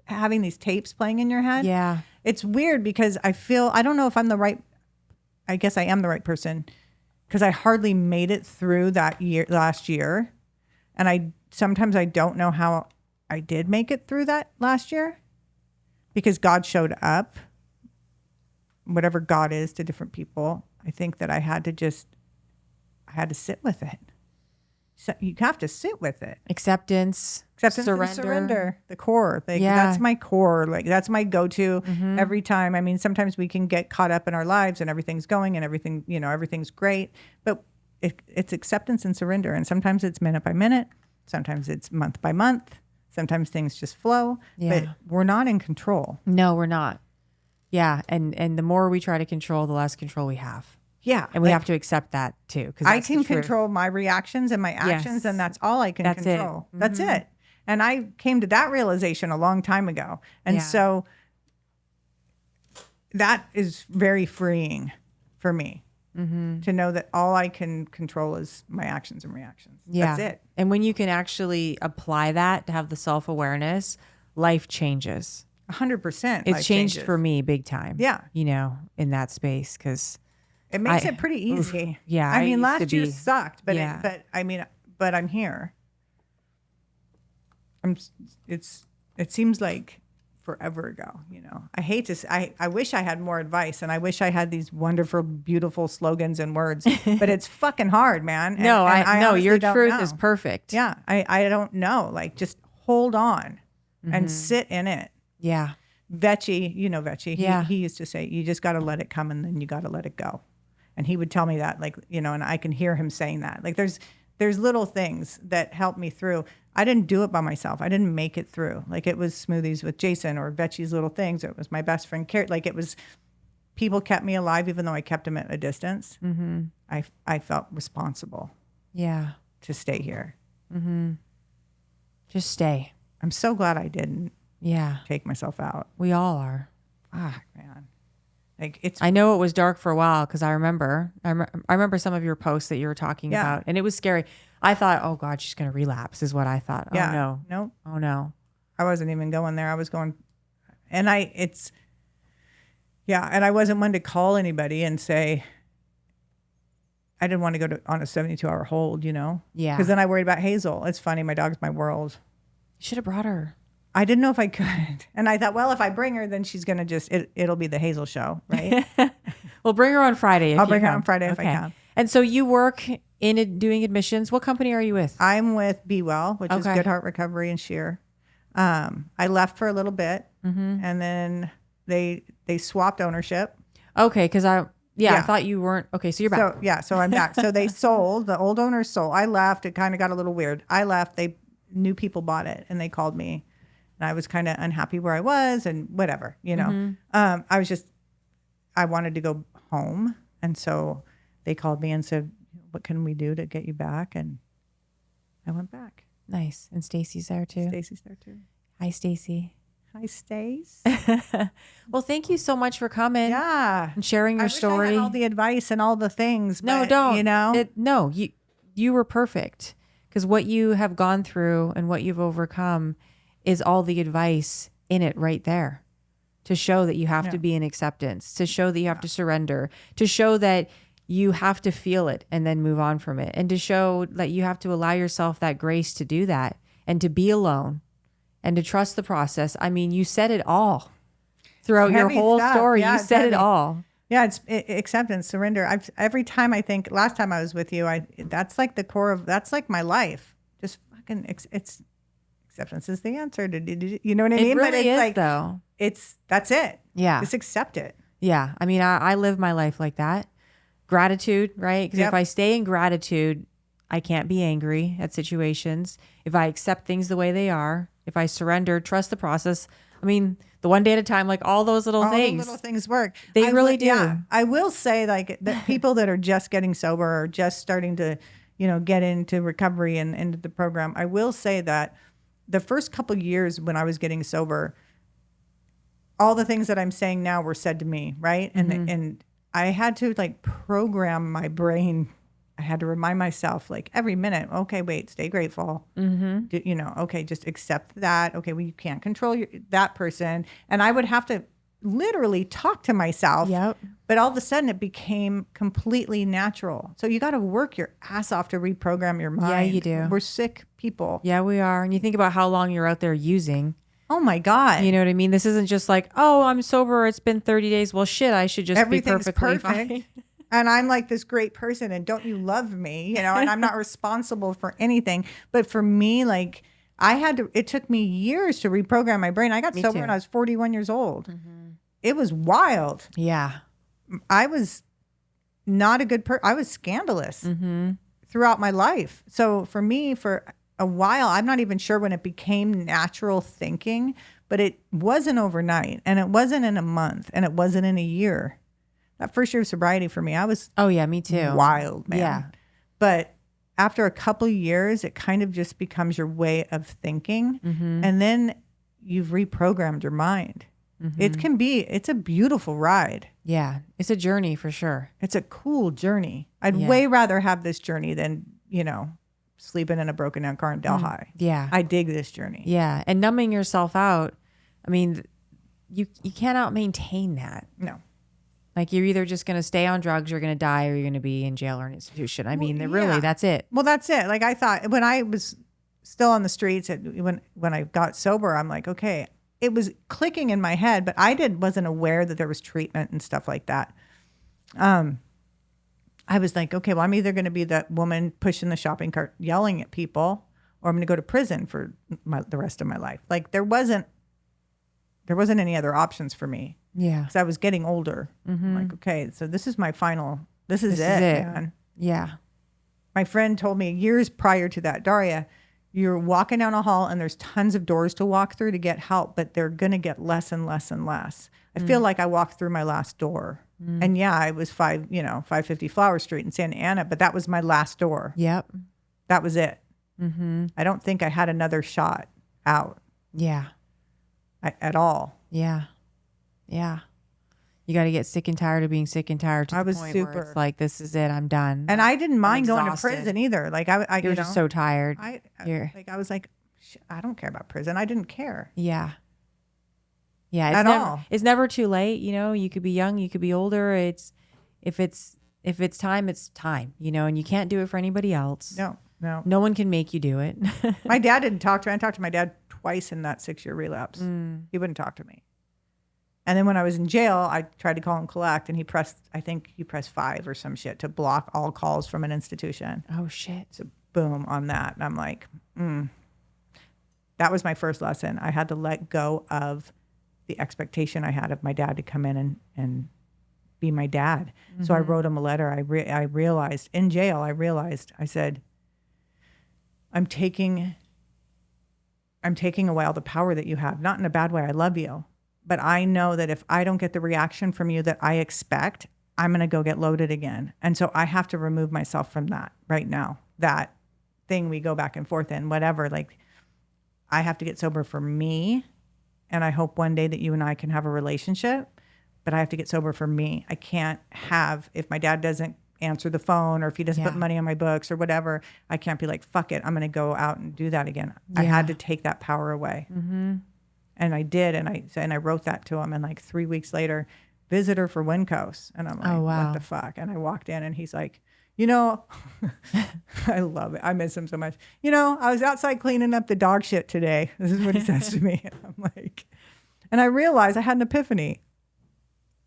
having these tapes playing in your head. Yeah. It's weird because I don't know if I'm I guess I am the right person, because I hardly made it through last year. And sometimes I don't know how I did make it through that last year, because God showed up, whatever God is to different people. I think that I had to sit with it. So you have to sit with it. Acceptance, surrender, the core. That's my core. That's my go-to every time. I mean, sometimes we can get caught up in our lives and everything's going and everything, everything's great, but it's acceptance and surrender. And sometimes it's minute by minute. Sometimes it's month by month. Sometimes things just flow, but we're not in control. No, we're not. Yeah. And the more we try to control, the less control we have. Yeah. And we have to accept that too. I can control my reactions and my actions, and that's all I can control. It. That's it. And I came to that realization a long time ago. And so that is very freeing for me to know that all I can control is my actions and reactions. Yeah. That's it. And when you can actually apply that to have the self-awareness, life changes. 100%. It's changed for me big time. Yeah. In that space, because it makes it pretty easy. Yeah. I mean, last year sucked, but but I'm here. It seems like forever ago. I hate to say, I wish I had more advice, and I wish I had these wonderful, beautiful slogans and words, but it's fucking hard, man. And, No, and I no, honestly your don't truth know. is perfect. Yeah. I don't know. Like, just hold on and sit in it. Yeah. Vecchi, Vecchi, Yeah. he used to say, you just got to let it come, and then you got to let it go. And he would tell me that, like, and I can hear him saying that. Like, there's little things that help me through. I didn't do it by myself. I didn't make it through. Like, it was smoothies with Jason or Vecchi's little things. Or it was my best friend, like, it was, people kept me alive, even though I kept them at a distance. Mm-hmm. I felt responsible. Yeah. To stay here. Mm-hmm. Just stay. I'm so glad I didn't. Yeah. Take myself out. We all are. Ah, man. Like, it's. I know it was dark for a while because I remember some of your posts that you were talking about, and it was scary. I thought, oh God, she's going to relapse is what I thought. Yeah. Oh no. Nope. Oh no. I wasn't even going there. I was going, and and I wasn't one to call anybody and say, I didn't want to go on a 72-hour hold, Yeah. Because then I worried about Hazel. It's funny. My dog's my world. You should have brought her. I didn't know if I could. And I thought, well, if I bring her, then she's going to just, it'll be the Hazel show, right? Well, bring her on Friday. I'll bring her on Friday if I can. And so you work in doing admissions. What company are you with? I'm with Be Well, which is Good Heart Recovery in Sheer. I left for a little bit, and then they swapped ownership. Okay, because I thought you weren't. Okay, so you're back. So I'm back. So they sold, the old owners sold. I left. It kind of got a little weird. I left. New people bought it, and they called me. And I was kind of unhappy where I was and whatever, I wanted to go home. And so they called me and said, what can we do to get you back? And I went back. Nice. And Stacy's there too. Stacy's there too. Hi, Stacy. Hi, Stace. Well, thank you so much for coming. Yeah. And sharing your story. I had all the advice and all the things. No, but, don't. You were perfect. Because what you have gone through and what you've overcome is all the advice in it right there, to show that you have to be in acceptance, to show that you have to surrender, to show that you have to feel it and then move on from it, and to show that you have to allow yourself that grace to do that and to be alone and to trust the process. I mean, you said it all throughout your whole story. You said it all. Yeah, it's acceptance, surrender. Every time I think, last time I was with you, that's like the core of, that's like my life. Just fucking, it's acceptance is the answer. You know what I mean? It really but it's is, like, though. That's it. Yeah. Just accept it. Yeah. I mean, I live my life like that. Gratitude, right? Because if I stay in gratitude, I can't be angry at situations. If I accept things the way they are, if I surrender, trust the process. I mean, the one day at a time, like all those little things. All the little things work. They really do. Yeah, I will say, like, that people that are just getting sober or just starting to, get into recovery and into the program, I will say that the first couple of years when I was getting sober, all the things that I'm saying now were said to me, right? And I had to, like, program my brain. I had to remind myself, like, every minute, okay, wait, stay grateful. Okay, just accept that. Okay, well, you can't control that person. And I would have to literally talk to myself. Yep. But all of a sudden it became completely natural. So you got to work your ass off to reprogram your mind. Yeah, you do. We're sick people. Yeah, we are. And you think about how long you're out there using. Oh my God. You know what I mean? This isn't just like, oh, I'm sober. It's been 30 days. Well, shit, I should just be perfectly fine. And I'm like this great person, and don't you love me? And I'm not responsible for anything. But for me, like, it took me years to reprogram my brain. I got sober when I was 41 years old. It was wild. Yeah. I was not a good person. I was scandalous throughout my life. So for me, for a while, I'm not even sure when it became natural thinking, but it wasn't overnight, and it wasn't in a month, and it wasn't in a year. That first year of sobriety for me, I was me too. Wild, man. Yeah. But after a couple of years, it kind of just becomes your way of thinking. And then you've reprogrammed your mind. It's a beautiful ride. Yeah. It's a journey for sure. It's a cool journey. I'd way rather have this journey than, sleeping in a broken down car in Delhi. Yeah. I dig this journey. Yeah. And numbing yourself out. I mean, you cannot maintain that. No. Like, you're either just going to stay on drugs, you're going to die, or you're going to be in jail or an institution. I mean, really, that's it. Well, that's it. Like, I thought when I was still on the streets, when I got sober, I'm like, okay, it was clicking in my head, but wasn't aware that there was treatment and stuff like that. I was like, okay, well, I'm either going to be that woman pushing the shopping cart, yelling at people, or I'm going to go to prison for the rest of my life. Like there wasn't any other options for me. Yeah. Because I was getting older. I'm like, okay, so this is my final, this is it, man. Yeah. My friend told me years prior to that, Daria, you're walking down a hall and there's tons of doors to walk through to get help, but they're going to get less and less and less. I feel like I walked through my last door. And yeah, it was 550 Flower Street in Santa Ana, but that was my last door. Yep. That was it. I don't think I had another shot out. Yeah. At all. Yeah. Yeah. You got to get sick and tired of being sick and tired to the point where it's like, this is it. I'm done. And I didn't mind going to prison either. Like you're just so tired. I was like, I don't care about prison. I didn't care. Yeah. Yeah. It's never too late. You know, you could be young, you could be older. If it's time, it's time, you know, and you can't do it for anybody else. No. No one can make you do it. My dad didn't talk to me. I talked to my dad twice in that 6-year relapse. He wouldn't talk to me. And then when I was in jail, I tried to call him collect, and he pressed 5 or some shit to block all calls from an institution. Oh, shit. So boom on that. And I'm like, that was my first lesson. I had to let go of the expectation I had of my dad to come in and be my dad. So I wrote him a letter. I realized in jail, I said, I'm taking away all the power that you have, not in a bad way. I love you. But I know that if I don't get the reaction from you that I expect, I'm going to go get loaded again. And so I have to remove myself from that right now. That thing we go back and forth in, whatever. Like, I have to get sober for me. And I hope one day that you and I can have a relationship. But I have to get sober for me. I can't have, if my dad doesn't answer the phone or if he doesn't put money on my books or whatever, I can't be like, fuck it, I'm going to go out and do that again. I had to take that power away. And I did. And I wrote that to him. And like 3 weeks later, visitor for Wendkos. And I'm like, oh, wow. What the fuck? And I walked in and he's like, you know, I love it. I miss him so much. You know, I was outside cleaning up the dog shit today. This is what he says to me. And I'm like, and I realized I had an epiphany.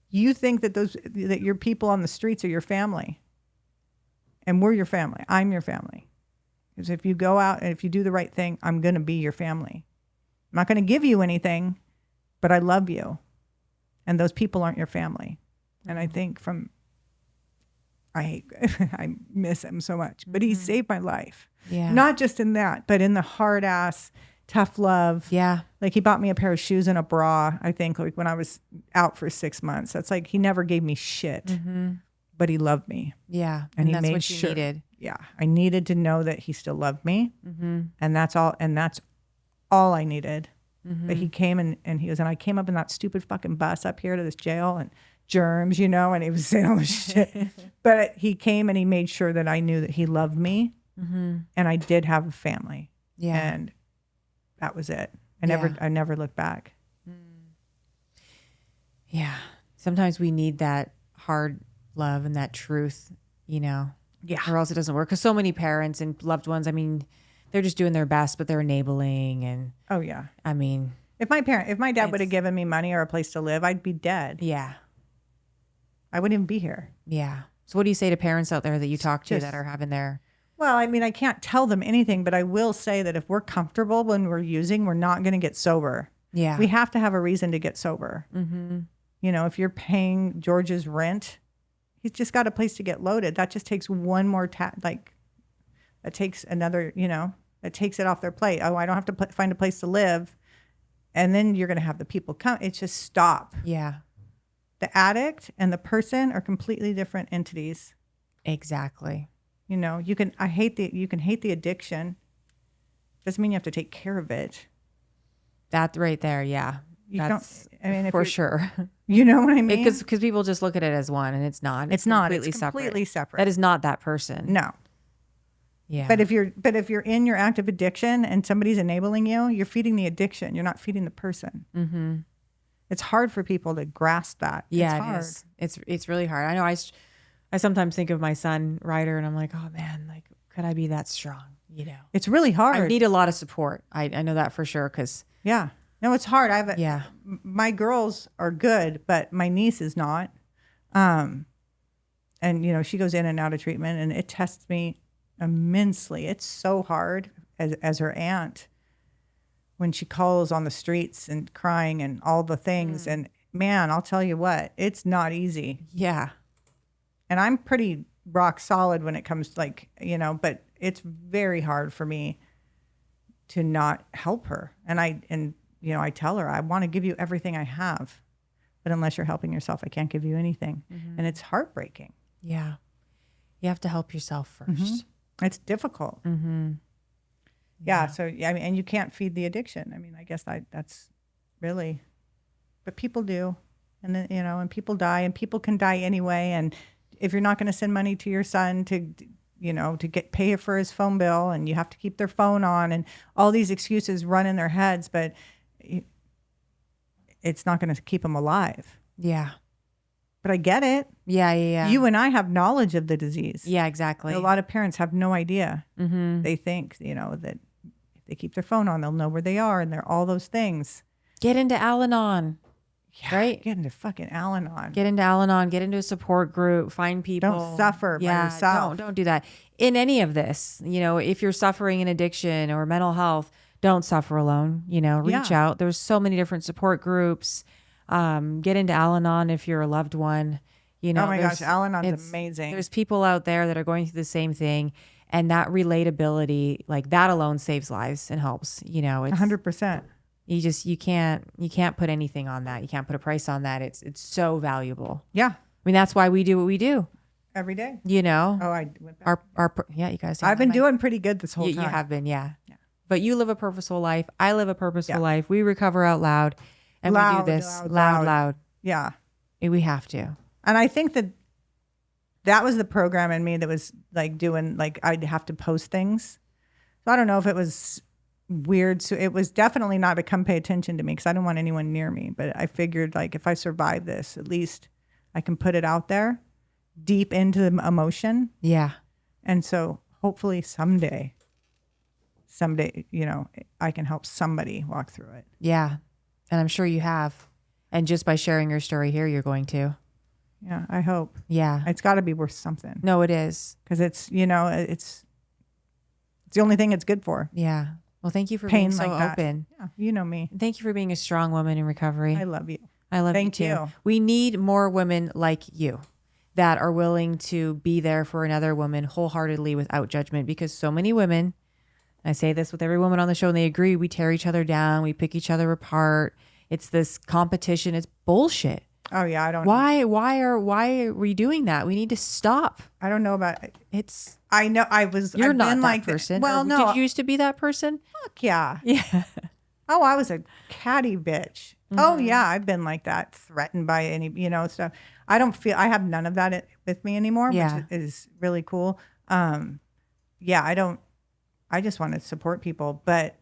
You think that your people on the streets are your family. And we're your family. I'm your family. Because if you go out and if you do the right thing, I'm going to be your family. I'm not going to give you anything, but I love you. And those people aren't your family. And I think I miss him so much. But he saved my life. Yeah. Not just in that, but in the hard ass, tough love. Yeah. Like he bought me a pair of shoes and a bra, I think, like when I was out for 6 months. That's like he never gave me shit. But he loved me. Yeah. And he that's made what you needed. Yeah. I needed to know that he still loved me. And that's all I needed. But he came and he was, and I came up in that stupid fucking bus up here to this jail and germs, you know, and he was saying all this shit. But he came and he made sure that I knew that he loved me. And I did have a family. Yeah. And that was it. I never looked back. Yeah. Sometimes we need that hard love and that truth, you know, or else it doesn't work. Because so many parents and loved ones, I mean, they're just doing their best, but they're enabling. And oh yeah, I mean, if my dad would have given me money or a place to live, I'd be dead. Yeah, I wouldn't even be here. Yeah. So what do you say to parents out there that you talk to that are having their? Well, I mean, I can't tell them anything, but I will say that if we're comfortable when we're using, we're not going to get sober. Yeah, we have to have a reason to get sober. You know, if you're paying George's rent, he's just got a place to get loaded. That just takes one more that takes another, you know, that takes it off their plate. Oh, I don't have to find a place to live. And then you're going to have the people come. It's just stop. Yeah. The addict and the person are completely different entities. Exactly. You know, you can hate the addiction. Doesn't mean you have to take care of it. That right there. Yeah. That's for sure. You know what I mean? Because people just look at it as one, and it's not. It's not. It's completely separate. That is not that person. No. Yeah. But if you're in your active addiction and somebody's enabling you, you're feeding the addiction. You're not feeding the person. It's hard for people to grasp that. Yeah, it's hard. It's really hard. I know. I sometimes think of my son Ryder, and I'm like, oh man, like could I be that strong? You know, it's really hard. I need a lot of support. I know that for sure. Because yeah. No, it's hard. Yeah. My girls are good, but my niece is not. And she goes in and out of treatment, and it tests me immensely. It's so hard as her aunt when she calls on the streets and crying and all the things. And man, I'll tell you what, it's not easy. Yeah. And I'm pretty rock solid when it comes to but it's very hard for me to not help her. And I tell her, I want to give you everything I have, but unless you're helping yourself, I can't give you anything. And it's heartbreaking. Yeah. You have to help yourself first. It's difficult. Yeah. So, and you can't feed the addiction. I mean, I guess that's really, but people do. And then, and people die, and people can die anyway. And if you're not going to send money to your son to pay for his phone bill, and you have to keep their phone on, and all these excuses run in their heads, but it's not going to keep them alive. Yeah. But I get it. Yeah. You and I have knowledge of the disease. Yeah, exactly. A lot of parents have no idea. They think, that if they keep their phone on, they'll know where they are, and they're all those things. Get into Al-Anon. Yeah, right? Get into fucking Al-Anon. Get into Al-Anon. Get into a support group. Find people. Don't suffer by yourself. Don't do that. In any of this, if you're suffering an addiction or mental health, don't suffer alone. Reach out. There's so many different support groups. Get into Al-Anon if you're a loved one. Oh my gosh, Al-Anon's amazing. There's people out there that are going through the same thing, and that relatability, like that alone, saves lives and helps. It's 100%. You can't put anything on that. You can't put a price on that. It's so valuable. Yeah. I mean, that's why we do what we do. Every day. Oh, I went back. You guys. I've been doing pretty good this whole time. You have been, yeah. But you live a purposeful life. I live a purposeful life. We recover out loud, and we do this loud. Yeah. We have to. And I think that was the program in me that was doing, I'd have to post things. So I don't know if it was weird. So it was definitely not to come pay attention to me, because I don't want anyone near me. But I figured, if I survive this, at least I can put it out there deep into the emotion. Yeah. And so hopefully someday, I can help somebody walk through it. Yeah. And I'm sure you have. And just by sharing your story here, you're going to. Yeah, I hope. Yeah. It's got to be worth something. No, it is. Because it's the only thing it's good for. Yeah. Well, thank you for Pain being so like that. open. Yeah, you know me. Thank you for being a strong woman in recovery. I love you. I love Thank you too. you. We need more women like you that are willing to be there for another woman wholeheartedly without judgment, because so many women, I say this with every woman on the show and they agree, we tear each other down, we pick each other apart. It's this competition. It's bullshit. Oh yeah, I don't. Why are we doing that? We need to stop. I don't know about it's. I know I was. You're I've not been that like person. Well, Or no. Did you used to be that person? Fuck yeah. Yeah. Oh, I was a catty bitch. Oh yeah, I've been like that, threatened by any stuff. I don't feel I have none of that with me anymore, Yeah. which is really cool. Yeah, I don't. I just want to support people, but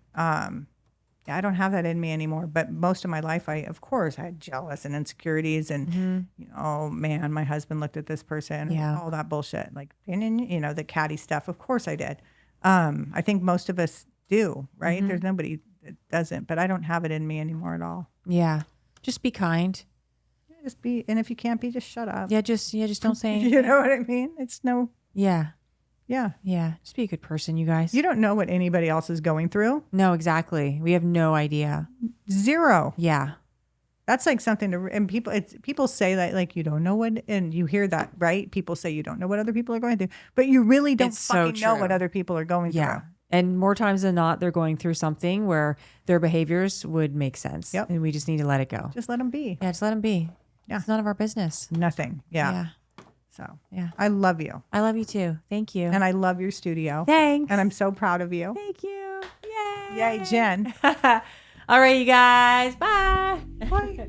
I don't have that in me anymore. But most of my life, of course, I had jealous and insecurities, and oh man, my husband looked at this person, and all that bullshit, the catty stuff. Of course, I did. I think most of us do, right? There's nobody that doesn't, but I don't have it in me anymore at all. Yeah. Just be kind. Just be, and if you can't be, just shut up. Yeah. Just don't say anything. You know what I mean? It's no. Yeah. Yeah. Yeah. Just be a good person, you guys. You don't know what anybody else is going through. No, exactly. We have no idea. Zero. Yeah. That's something to, and people say that you don't know what, and you hear that, right? People say you don't know what other people are going through, but you really don't fucking know what other people are going through. And more times than not, they're going through something where their behaviors would make sense. Yep. And we just need to let it go. Just let them be. Yeah, just let them be. Yeah. It's none of our business. Nothing. Yeah. Yeah. So, yeah. I love you. I love you too. Thank you. And I love your studio. Thanks. And I'm so proud of you. Thank you. Yay. Yay, Jen. All right, you guys. Bye. Bye.